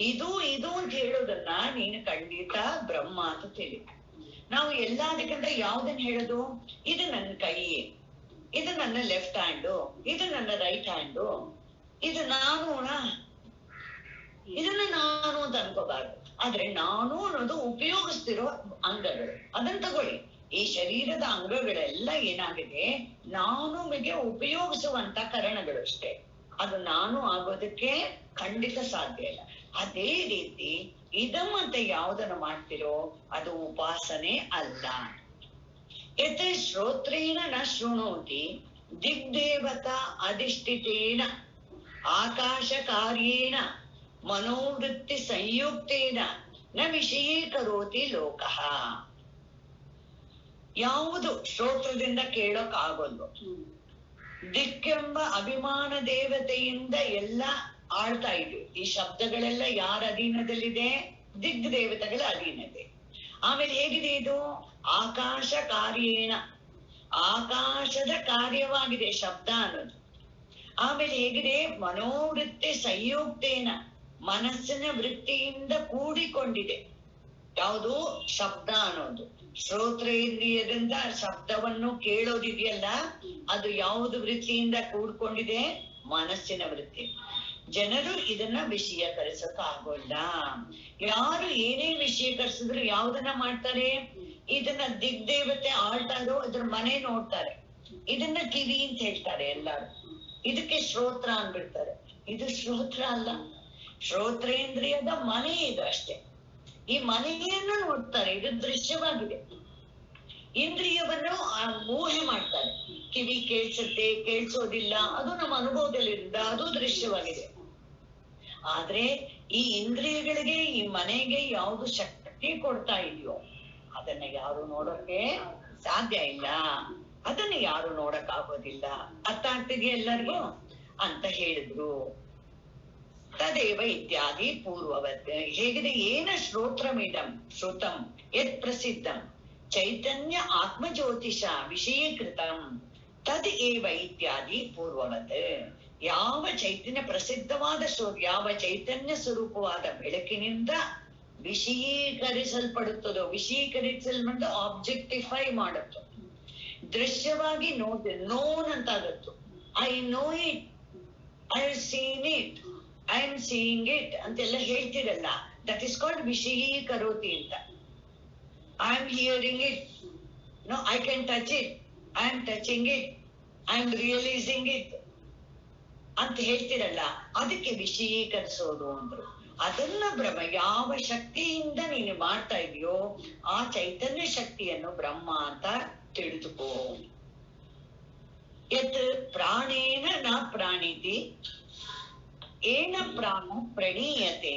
ಇದು ಅಂತ ಹೇಳೋದನ್ನ ನೀನು ಖಂಡಿತ ಬ್ರಹ್ಮ ಅಂತ ತಿಳಿ. ನಾವು ಎಲ್ಲದಕ್ಕಿಂತ ಯಾವ್ದನ್ನ ಹೇಳೋದು? ಇದು ನನ್ನ ಕೈ, ಇದು ನನ್ನ ಲೆಫ್ಟ್ ಹ್ಯಾಂಡು, ಇದು ನನ್ನ ರೈಟ್ ಹ್ಯಾಂಡು, ಇದು ನಾನುನಾ, ಇದನ್ನ ನಾನು ಅಂತ ಅನ್ಕೋಬಾರ್ದು. ಆದ್ರೆ ನಾನು ಅನ್ನೋದು ಉಪಯೋಗಿಸ್ತಿರೋ ಅಂಗಗಳು, ಅದನ್ನ ತಗೊಳ್ಳಿ. ಈ ಶರೀರದ ಅಂಗಗಳೆಲ್ಲ ಏನಾಗಿದೆ, ನಾನುಗೆ ಉಪಯೋಗಿಸುವಂತ ಕರಣಗಳು ಅಷ್ಟೇ. ಅದು ನಾನು ಆಗೋದಕ್ಕೆ ಖಂಡಿತ ಸಾಧ್ಯ ಇಲ್ಲ. ಅದೇ ರೀತಿ ಇದಂ ಅಂತ ಯಾವುದನ್ನು ಮಾಡ್ತಿರೋ ಅದು ಉಪಾಸನೆ ಅಲ್ಲ. ಯತ್ ಶ್ರೋತ್ರೇಣ ನ ಶೃಣೋತಿ ದಿಗ್ದೇವತಾ ಅಧಿಷ್ಠಿತೇನ ಆಕಾಶ ಕಾರ್ಯೇಣ ಮನೋವೃತ್ತಿ ಸಂಯುಕ್ತೇನ ನ ವಿಷಯೀಕರೋತಿ ಲೋಕಃ. ಯಾವುದು ಶ್ರೋತ್ರದಿಂದ ಕೇಳೋಕ್ ಆಗೋದು, ದಿಕ್ಕೆಂಬ ಅಭಿಮಾನ ದೇವತೆಯಿಂದ ಎಲ್ಲ ಆಳ್ತಾ ಇದ್ವಿ. ಈ ಶಬ್ದಗಳೆಲ್ಲ ಯಾರ ಅಧೀನದಲ್ಲಿದೆ? ದಿಗ್ ದೇವತೆಗಳ ಅಧೀನತೆ. ಆಮೇಲೆ ಹೇಗಿದೆ ಇದು? ಆಕಾಶ ಕಾರ್ಯೇಣ, ಆಕಾಶದ ಕಾರ್ಯವಾಗಿದೆ ಶಬ್ದ ಅನ್ನೋದು. ಆಮೇಲೆ ಹೇಗಿದೆ? ಮನೋವೃತ್ತಿ ಸಂಯುಕ್ತೇನ, ಮನಸ್ಸಿನ ವೃತ್ತಿಯಿಂದ ಕೂಡಿಕೊಂಡಿದೆ. ಯಾವುದು? ಶಬ್ದ ಅನ್ನೋದು. ಶ್ರೋತ್ರೇಂದ್ರಿಯದಿಂದ ಶಬ್ದವನ್ನು ಕೇಳೋದಿದೆಯಲ್ಲ, ಅದು ಯಾವುದು ವೃತ್ತಿಯಿಂದ ಕೂಡ್ಕೊಂಡಿದೆ? ಮನಸ್ಸಿನ ವೃತ್ತಿ. ಜನರು ಇದನ್ನ ವಿಷಯೀಕರಿಸಕ್ ಆಗೋಲ್ಲ. ಯಾರು ಏನೇ ವಿಷಯೀಕರಿಸಿದ್ರು ಯಾವ್ದನ್ನ ಮಾಡ್ತಾರೆ? ಇದನ್ನ ದಿಗ್ದೇವತೆ ಆಳ್ತಾರೋ ಅದ್ರ ಮನೆ ನೋಡ್ತಾರೆ, ಇದನ್ನ ಕಿವಿ ಅಂತ ಹೇಳ್ತಾರೆ ಎಲ್ಲಾರು. ಇದಕ್ಕೆ ಶ್ರೋತ್ರ ಅನ್ಬಿಡ್ತಾರೆ. ಇದು ಶ್ರೋತ್ರ ಅಲ್ಲ, ಶ್ರೋತ್ರೇಂದ್ರಿಯದ ಮನೆ ಇದು ಅಷ್ಟೇ. ಈ ಮನೆಯನ್ನು ನೋಡ್ತಾರೆ, ಇದು ದೃಶ್ಯವಾಗಿದೆ. ಇಂದ್ರಿಯವನ್ನು ಊಹೆ ಮಾಡ್ತಾರೆ. ಕಿವಿ ಕೇಳಿಸುತ್ತೆ, ಕೇಳಿಸೋದಿಲ್ಲ, ಅದು ನಮ್ಮ ಅನುಭವದಲ್ಲಿರಿಂದ ಅದು ದೃಶ್ಯವಾಗಿದೆ. ಆದ್ರೆ ಈ ಇಂದ್ರಿಯಗಳಿಗೆ, ಈ ಮನೆಗೆ ಯಾವುದು ಶಕ್ತಿ ಕೊಡ್ತಾ ಇದೆಯೋ ಅದನ್ನ ಯಾರು ನೋಡೋಕೆ ಸಾಧ್ಯ ಇಲ್ಲ, ಅದನ್ನ ಯಾರು ನೋಡಕ್ ಆಗೋದಿಲ್ಲ. ಅರ್ಥ ಆಗ್ತಿದೆಯಾ ಎಲ್ಲರಿಗೂ ಅಂತ ಹೇಳಿದ್ರು. ತದೇವ ಇತ್ಯಾದಿ ಪೂರ್ವವತ್. ಹೇಗಿದೆ? ಏನ ಶ್ರೋತ್ರಮಿದಂ ಶ್ರುತಂ ಯತ್ ಪ್ರಸಿದ್ಧಂ ಚೈತನ್ಯ ಆತ್ಮಜ್ಯೋತಿಷ ವಿಷಯೀಕೃತಂ ತದ್ ಏವ ಇತ್ಯಾದಿ ಪೂರ್ವವತ್. ಯಾವ ಚೈತನ್ಯ ಪ್ರಸಿದ್ಧವಾದ ಯಾವ ಚೈತನ್ಯ ಸ್ವರೂಪವಾದ ಬೆಳಕಿನಿಂದ ವಿಷಯೀಕರಿಸಲ್ಪಡುತ್ತದೋ, ವಿಷಯೀಕರಿಸಲ್ಪಟ್ಟು ಆಬ್ಜೆಕ್ಟಿಫೈ ಮಾಡುತ್ತೋ, ದೃಶ್ಯವಾಗಿ ನೋನ್ ಅಂತಾಗತ್ತು. I know it, I have seen it, I am seeing it ಅಂತೆಲ್ಲ ಹೇಳ್ತಿರಲ್ಲ, ದಟ್ ಇಸ್ ಕಾಲ್ಡ್ ವಿಷಯೀಕರೋತಿ ಅಂತ. I am hearing it, no I can touch it, I am touching it, I am realising it ಅಂತ ಹೇಳ್ತಿರಲ್ಲ, ಅದಕ್ಕೆ ವಿಷಯೀಕರಿಸೋದು ಅಂದ್ರು. ಅದನ್ನ ಬ್ರಹ್ಮ ಯಾವ ಶಕ್ತಿಯಿಂದ ನೀನು ಮಾಡ್ತಾ ಇದೆಯೋ ಆ ಚೈತನ್ಯ ಶಕ್ತಿಯನ್ನು ಬ್ರಹ್ಮ ಅಂತ ತಿಳಿದುಕೋ. ಯತ್ ಪ್ರಾಣೇನ ನ ಪ್ರಾಣಿತಿ ಏನ ಪ್ರಾಣ ಪ್ರಣೀಯತೆ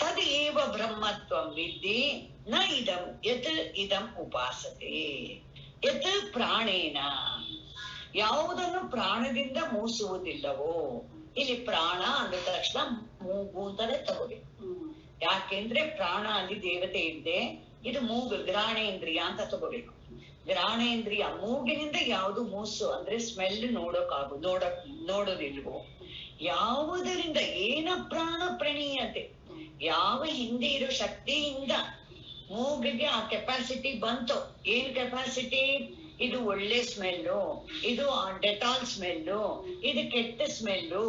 ತದ್ ಏವ ಬ್ರಹ್ಮತ್ವಂ ವಿದ್ಧಿ ನ ಇದಂ ಯತ್ ಇದಂ ಉಪಾಸತೆ. ಯತ್ ಪ್ರಾಣೇನ, ಯಾವುದನ್ನು ಪ್ರಾಣದಿಂದ ಮೂಸುವುದಿಲ್ಲವೋ. ಇಲ್ಲಿ ಪ್ರಾಣ ಅಂದ ತಕ್ಷಣ ಮೂಗು ಅಂತಾನೆ ತಗೋಬೇಕು. ಯಾಕೆಂದ್ರೆ ಪ್ರಾಣ ಅಲ್ಲಿ ದೇವತೆ ಇದೆ, ಇದು ಮೂಗು ಘ್ರಾಣೇಂದ್ರಿಯ ಅಂತ ತಗೋಬೇಕು. ಘ್ರಾಣೇಂದ್ರಿಯ ಮೂಗಿನಿಂದ ಯಾವುದು ಮೂಸು ಅಂದ್ರೆ ಸ್ಮೆಲ್ ನೋಡೋದಿಲ್ವೋ. ಯಾವುದರಿಂದ ಏನ ಪ್ರಾಣ ಪ್ರಣೀಯತೆ, ಯಾವ ಹಿಂದೆ ಇರೋ ಶಕ್ತಿಯಿಂದ ಮೂಗಿಗೆ ಆ ಕೆಪಾಸಿಟಿ ಬಂತು. ಏನ್ ಕೆಪಾಸಿಟಿ? ಇದು ಒಳ್ಳೆ ಸ್ಮೆಲ್ಲು, ಇದು ಡೆಟಾಲ್ ಸ್ಮೆಲ್ಲು, ಇದು ಕೆಟ್ಟ ಸ್ಮೆಲ್ಲು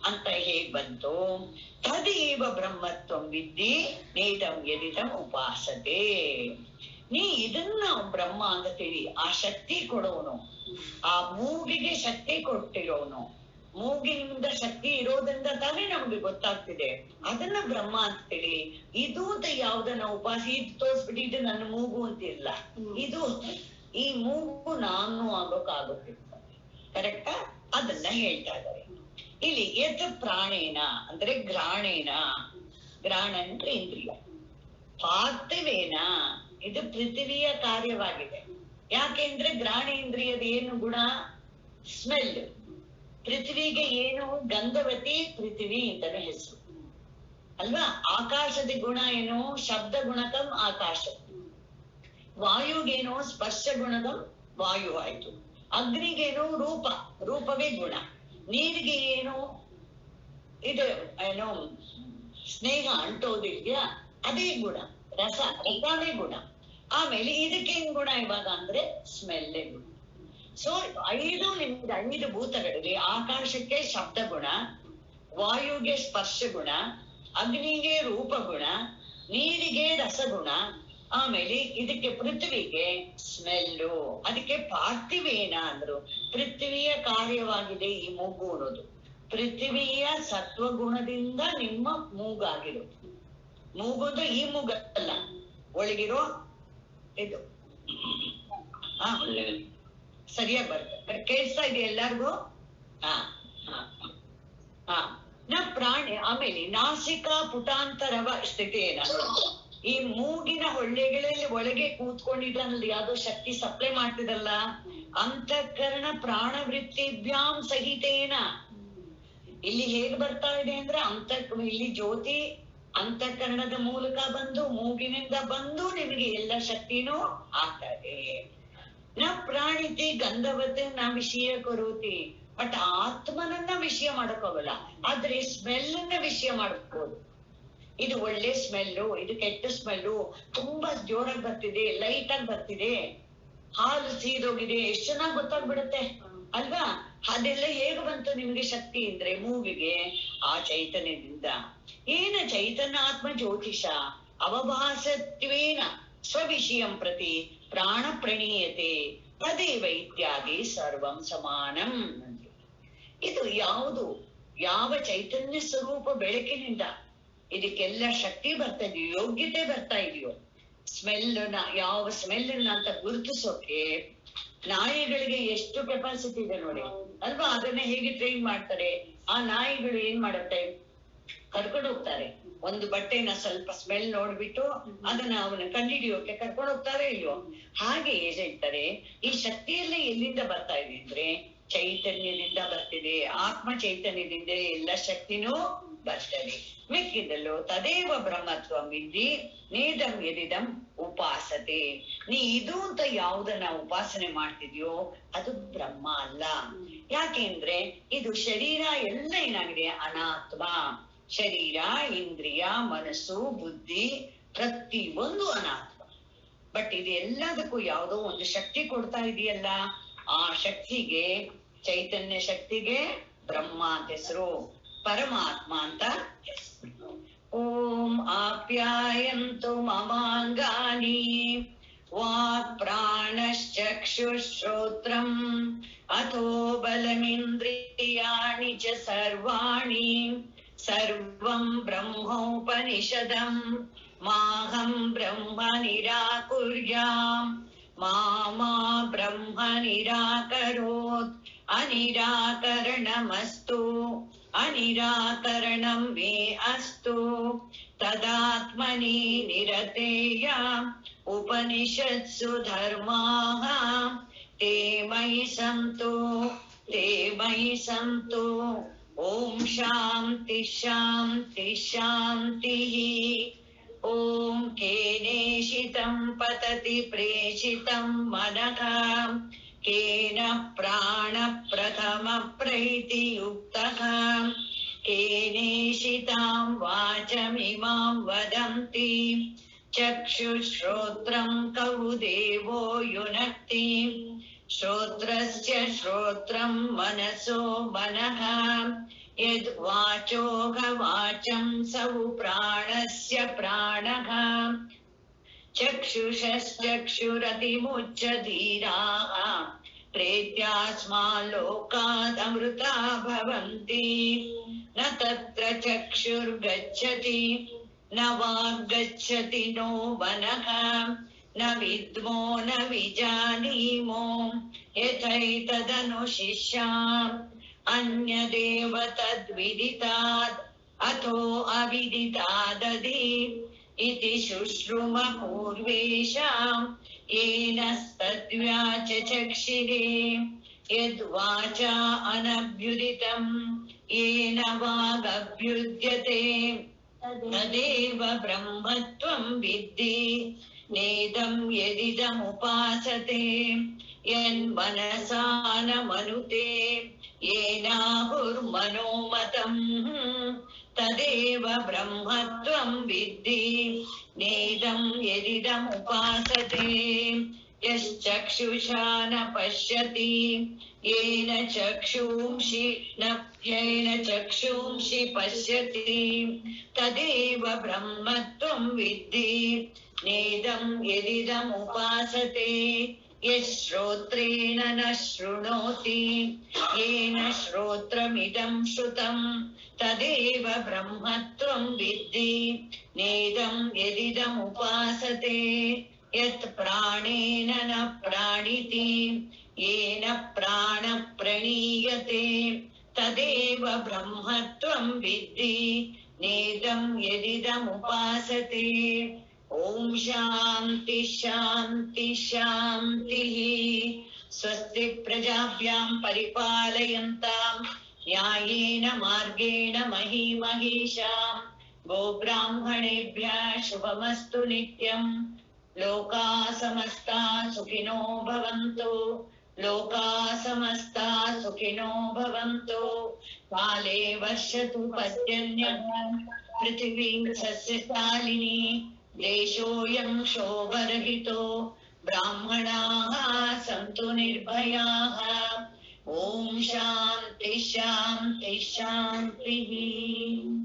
ಅಂತ ಹೇಗ್ ಬಂತು? ತದೇವ ಬ್ರಹ್ಮತ್ವಂ ವಿದ್ಧಿ ನೇದಂ ಯದಿದಂ ಉಪಾಸತೆ. ನೀ ಇದನ್ನ ಬ್ರಹ್ಮ ಅಂತ ತಿಳಿ. ಆ ಶಕ್ತಿ ಕೊಡೋನು, ಆ ಮೂಗಿಗೆ ಶಕ್ತಿ ಕೊಟ್ಟಿರೋನು, ಮೂಗಿನಿಂದ ಶಕ್ತಿ ಇರೋದ್ರಿಂದ ತಾನೇ ನಮ್ಗೆ ಗೊತ್ತಾಗ್ತಿದೆ. ಅದನ್ನ ಬ್ರಹ್ಮ ಅಂತ ತಿಳಿ. ಇದು ಅಂತ ಯಾವ್ದನ್ನ ಉಪಾಸ ಇದು ತೋರ್ಸ್ಬಿಟ್ಟು ಇದು ನನ್ನ ಮೂಗು ಅಂತಿಲ್ಲ, ಇದು ಈ ಮೂಗು ನಾನು ಆಗೋಕ್ಕಾಗುತ್ತೆ. ಕರೆಕ್ಟಾ? ಅದನ್ನ ಹೇಳ್ತಾ ಇದ್ದಾರೆ ಇಲ್ಲಿ. ಯತ್ ಪ್ರಾಣೇನ ಅಂದ್ರೆ ಘ್ರಾಣೇನ, ಘ್ರಾಣ ಅಂದ್ರೆ ಇಂದ್ರಿಯ. ಪಾರ್ಥಿವೇನ, ಇದು ಪೃಥ್ವಿಯ ಕಾರ್ಯವಾಗಿದೆ. ಯಾಕೆಂದ್ರೆ ಘ್ರಾಣೇಂದ್ರಿಯದ ಏನು ಗುಣ? ಸ್ಮೆಲ್. ಪೃಥ್ವಿಗೆ ಏನು? ಗಂಧವತಿ ಪೃಥ್ವಿ ಅಂತಾನೆ ಹೆಸರು ಅಲ್ವಾ. ಆಕಾಶದ ಗುಣ ಏನು? ಶಬ್ದ ಗುಣಕಂ ಆಕಾಶ. ವಾಯುಗೇನೋ ಸ್ಪರ್ಶ ಗುಣದಂ ವಾಯು ಆಯ್ತು. ಅಗ್ನಿಗೇನೋ ರೂಪ, ರೂಪವೇ ಗುಣ. ನೀರಿಗೆ ಏನು? ಇದು ಏನೋ ಸ್ನೇಹ ಅಂಟೋದಿದ್ಯಾ, ಅದೇ ಗುಣ. ರಸವೇ ಗುಣ. ಆಮೇಲೆ ಇದಕ್ಕೇನ್ ಗುಣ ಇವಾಗ ಅಂದ್ರೆ ಸ್ಮೆಲ್ಲೇ ಗುಣ. ಸೊ 5 ಭೂತಗಳಿಗೆ, ಆಕಾಶಕ್ಕೆ ಶಬ್ದ ಗುಣ, ವಾಯುಗೆ ಸ್ಪರ್ಶ ಗುಣ, ಅಗ್ನಿಗೆ ರೂಪ ಗುಣ, ನೀರಿಗೆ ರಸಗುಣ, ಆಮೇಲೆ ಇದಕ್ಕೆ ಪೃಥ್ವಿಗೆ ಸ್ಮೆಲ್ಲು. ಅದಕ್ಕೆ ಪಾರ್ಥಿವೇನ ಅಂದ್ರು. ಪೃಥ್ವಿಯ ಕಾರ್ಯವಾಗಿದೆ ಈ ಮೂಗು ಅನ್ನೋದು. ಪೃಥ್ವಿಯ ಸತ್ವಗುಣದಿಂದ ನಿಮ್ಮ ಮೂಗಾಗಿರೋ. ಮೂಗುದು ಈ ಮೂಗಲ್ಲ, ಒಳಗಿರೋ ಇದು. ಹಾ, ಸರಿಯಾಗಿ ಬರ್ತದೆ. ಕೇಳಿಸ್ತಾ ಇದೆ ಎಲ್ಲಾರ್ಗು? ಹಾ ಹಾ. ಪ್ರಾಣಿ. ಆಮೇಲೆ ನಾಸಿಕಾ ಪುಟಾಂತರವ ಸ್ಥಿತಿಯೇನ, ಈ ಮೂಗಿನ ಹೊಳ್ಳೆಗಳಲ್ಲಿ ಒಳಗೆ ಕೂತ್ಕೊಂಡಿದ್ದಾನಲ್ಲಿ ಯಾವ್ದೋ ಶಕ್ತಿ ಸಪ್ಲೈ ಮಾಡ್ತಿದಲ್ಲ, ಅಂತಃಕರಣ ಪ್ರಾಣವೃತ್ತಿಭ್ಯಾಂ ಸಹಿತೇನ. ಇಲ್ಲಿ ಹೇಗ್ ಬರ್ತಾ ಇದೆ ಅಂದ್ರೆ ಇಲ್ಲಿ ಜ್ಯೋತಿ ಅಂತಃಕರಣದ ಮೂಲಕ ಬಂದು ಮೂಗಿನಿಂದ ಬಂದು ನಿಮಗೆ ಎಲ್ಲ ಶಕ್ತಿನೂ ಆಗ್ತಾ ಇದೆ. ನ ಪ್ರಾಣಿತಿ ಗಂಧವತ್ ನ ವಿಷಯ ಕರೋತಿ. ಬಟ್ ಆತ್ಮನನ್ನ ವಿಷಯ ಮಾಡಕ್ಕೋಗಲ್ಲ, ಆದ್ರೆ ಸ್ಮೆಲ್ ಅನ್ನ ವಿಷಯ ಮಾಡಬಹುದು. ಇದು ಒಳ್ಳೆ ಸ್ಮೆಲ್ಲು, ಇದು ಕೆಟ್ಟ ಸ್ಮೆಲ್ಲು, ತುಂಬಾ ಜೋರಾಗಿ ಬರ್ತಿದೆ, ಲೈಟ್ ಆಗಿ ಬರ್ತಿದೆ, ಹಾಲು ಸೀದೋಗಿದೆ, ಎಷ್ಟು ಚೆನ್ನಾಗಿ ಗೊತ್ತಾಗ್ಬಿಡುತ್ತೆ ಅಲ್ವಾ? ಅದೆಲ್ಲ ಹೇಗೆ ಬಂತು ನಿಮ್ಗೆ ಶಕ್ತಿ ಅಂದ್ರೆ ಮೂಗಿಗೆ ಆ ಚೈತನ್ಯದಿಂದ. ಏನ ಚೈತನ್ಯ ಆತ್ಮ ಜ್ಯೋತಿಷ ಅವಭಾಸತ್ವೇನ ಸ್ವವಿಷಯಂ ಪ್ರತಿ ಪ್ರಾಣ ಪ್ರಣೀಯತೆ ತದೇವ ಇತ್ಯಾದಿ ಸರ್ವಂ ಸಮಾನಂ. ಇದು ಯಾವುದು ಯಾವ ಚೈತನ್ಯ ಸ್ವರೂಪ ಬೆಳಕಿನಿಂದ ಇದಕ್ಕೆಲ್ಲ ಶಕ್ತಿ ಬರ್ತಾ ಇದೆಯೋ, ಯೋಗ್ಯತೆ ಬರ್ತಾ ಇದೆಯೋ, ಯಾವ ಸ್ಮೆಲ್ ಅಂತ ಗುರುತಿಸೋಕೆ ನಾಯಿಗಳಿಗೆ ಎಷ್ಟು ಕೆಪಾಸಿಟಿ ಇದೆ ನೋಡಿ ಅಲ್ವಾ? ಅದನ್ನ ಹೇಗೆ ಟ್ರೈನ್ ಮಾಡ್ತಾರೆ. ಆ ನಾಯಿಗಳು ಏನ್ ಮಾಡುತ್ತೆ, ಕರ್ಕೊಂಡು ಹೋಗ್ತಾರೆ ಒಂದು ಬಟ್ಟೆನ ಸ್ವಲ್ಪ ಸ್ಮೆಲ್ ನೋಡ್ಬಿಟ್ಟು ಅದನ್ನ ಅವನ ಕಂಡಿಡಿಯೋಕೆ ಕರ್ಕೊಂಡು ಹೋಗ್ತಾರೆ ಇಲ್ವೋ? ಹಾಗೆ ಹೇಳ್ತಾರೆ, ಈ ಶಕ್ತಿಯೆಲ್ಲ ಎಲ್ಲಿಂದ ಬರ್ತಾ ಇದೆ ಅಂದ್ರೆ ಚೈತನ್ಯದಿಂದ ಬರ್ತಿದೆ. ಆತ್ಮ ಚೈತನ್ಯದಿಂದ ಎಲ್ಲ ಶಕ್ತಿನೂ ಬರ್ತದೆ. ಮಿಕ್ಕಿದಲ್ಲೂ ತದೇವ ಬ್ರಹ್ಮತ್ವಂ ವಿದ್ಧಿ ನೇದಂ ಯದಿದಂ ಉಪಾಸತೆ. ನೀ ಇದು ಅಂತ ಯಾವುದನ್ನ ಉಪಾಸನೆ ಮಾಡ್ತಿದ್ಯೋ ಅದು ಬ್ರಹ್ಮ ಅಲ್ಲ. ಯಾಕೆಂದ್ರೆ ಇದು ಶರೀರ ಎಲ್ಲ ಏನಾಗಿದೆ ಅನಾತ್ಮ. ಶರೀರ, ಇಂದ್ರಿಯ, ಮನಸ್ಸು, ಬುದ್ಧಿ ಪ್ರತಿಯೊಂದು ಅನಾತ್ಮ. ಬಟ್ ಇದೆಲ್ಲದಕ್ಕೂ ಯಾವುದೋ ಒಂದು ಶಕ್ತಿ ಕೊಡ್ತಾ ಇದೆಯಲ್ಲ, ಆ ಶಕ್ತಿಗೆ, ಚೈತನ್ಯ ಶಕ್ತಿಗೆ ಬ್ರಹ್ಮ ಅಂತ ಹೆಸರು, ಪರಮಾತ್ಮ ಅಂತ ಹೆಸರು. ಓಂ ಆಪ್ಯಾಯಂತು ಮಮಾಂಗಾನಿ ವಾಕ್ ಪ್ರಾಣಶ್ಚಕ್ಷುಶ್ರೋತ್ರಂ ಅಥೋ ಬಲಮಿಂದ್ರಿಯಾಣಿ ಚ ಸರ್ವಾಣಿ ಸರ್ವಂ ಬ್ರಹ್ಮೋಪನಿಷದಂ ಮಾಹಂ ಬ್ರಹ್ಮ ನಿರಾಕುರ್ಯಾಂ ಮಾ ಬ್ರಹ್ಮ ನಿರಾಕರೋತ್ ಅನಿರಾಕರಣಮಸ್ತು ಅನಿರಾಕರಣಂ ಮೇ ಅಸ್ತು ತದಾತ್ಮನಿ ನಿರತೇಯ ಉಪನಿಷತ್ಸು ಧರ್ಮಾಃ ತೇ ಮಯಿ ಸಂತು ತೇ ಮಯಿ ಸಂತು. ಓಂ ಶಾಂತಿ ಶಾಂತಿ ಶಾಂತಿಃ. ಓಂ ಕೇನೇಷಿತಂ ಪತತಿ ಪ್ರೇಷಿತಂ ಮನಃ ಕೇನ ಪ್ರಾಣ ಪ್ರಥಮ ಪ್ರೈತಿಯುಕ್ತಃ ಕೇನೇಷಿತಾಂ ವಾಚಮಿಮಾಂ ವದಂತಿ ಚಕ್ಷುಶ್ರೋತ್ರಂ ಕೌ ದೇವೋ ಯುನಕ್ತಿ ಶ್ರೋತ್ರಸ್ಯ ಶ್ರೋತ್ರಂ ಮನಸೋ ಮನಃ ಯದ್ ವಾಚೋಘ ವಾಚಂ ಸೌ ಪ್ರಾಣಸ್ಯ ಪ್ರಾಣಃ ಚಕ್ಷುಷಶ್ಚಕ್ಷುರತಿಮುಚ್ಚ ಧೀರಾಃ ಪ್ರೇತ್ಯಾಸ್ಮಾ ಲೋಕಾದಮೃತಾ ಭವಂತಿ ನ ತತ್ರ ಚಕ್ಷುರ್ಗಚ್ಚತಿ ನ ವಾಗ್ಗಚ್ಚತಿ ನೋ ಮನಃ ನ ವಿದ್ಮೋ ನ ವಿಜಾನೀಮೋ ಯಥೈತದನುಶಿಷ್ಯಾಮ್ ಅನ್ಯದೇವ ತದ್ವಿದಿತಾದ್ ಅಥೋ ಅವಿದಿತಾದಧಿ ಇತಿ ಶುಶ್ರುಮ ಪೂರ್ವೇಷಾಂ ಏನಸ್ತದ್ವ್ಯಾಚ ಚಕ್ಷಿರೇ ಯದ್ವಾಚಾ ಅನಭ್ಯುದಿತಂ ಯೇನ ವಾಗಭ್ಯುದ್ಯತೆ ತದೇವ ಬ್ರಹ್ಮತ್ವಂ ವಿದ್ಧಿ ನೇದಂ ಯದಿದಮುಪಾಸತೆ ಯನ್ಮನಸಾ ನ ಮನುತೆ ಯೇನಾಹುರ್ಮನೋಮತಂ ತದೇವ ಬ್ರಹ್ಮತ್ವಂ ವಿದ್ಧಿ ನೇದಂ ಯದಿದಮುಪಾಸತೆ ಯಶ್ಚಕ್ಷುಷಾ ನ ಪಶ್ಯತಿ ಯೇನ ಚಕ್ಷುಂಷಿ ಪಶ್ಯತಿ ತದೇವ ಬ್ರಹ್ಮತ್ವಂ ವಿದ್ಧಿ ನೇದಂ ಯದಿದಮುಪಾಸತೆ यश्रोत्रेण न शृणोति येन श्रोत्रमिदं श्रुतं तदेव ब्रह्मत्वं विद्धि नेदं यदिदमुपासते यत् प्राणेन न प्राणिति येन प्राणः प्रणीयते तदेव ब्रह्मत्वं विद्धि नेदं यदिदमुपासते। ओम शांति शांति शांतिः। स्वस्ति प्रजाभ्यां परिपालयन्तां न्यायेन मार्गेण महीं महिषां गोब्राह्मणेभ्यः शुभमस्तु नित्यं। लोकाः समस्ताः सुखिनो भवन्तु। लोकाः समस्ताः सुखिनो भवन्तु। काले वर्षतु पर्जन्यः पृथिवी सस्यशालिनी देशोऽयं क्षोभरहितो ब्राह्मणाः सन्तु निर्भयाः। ॐ शान्ति शान्ति शान्तिः।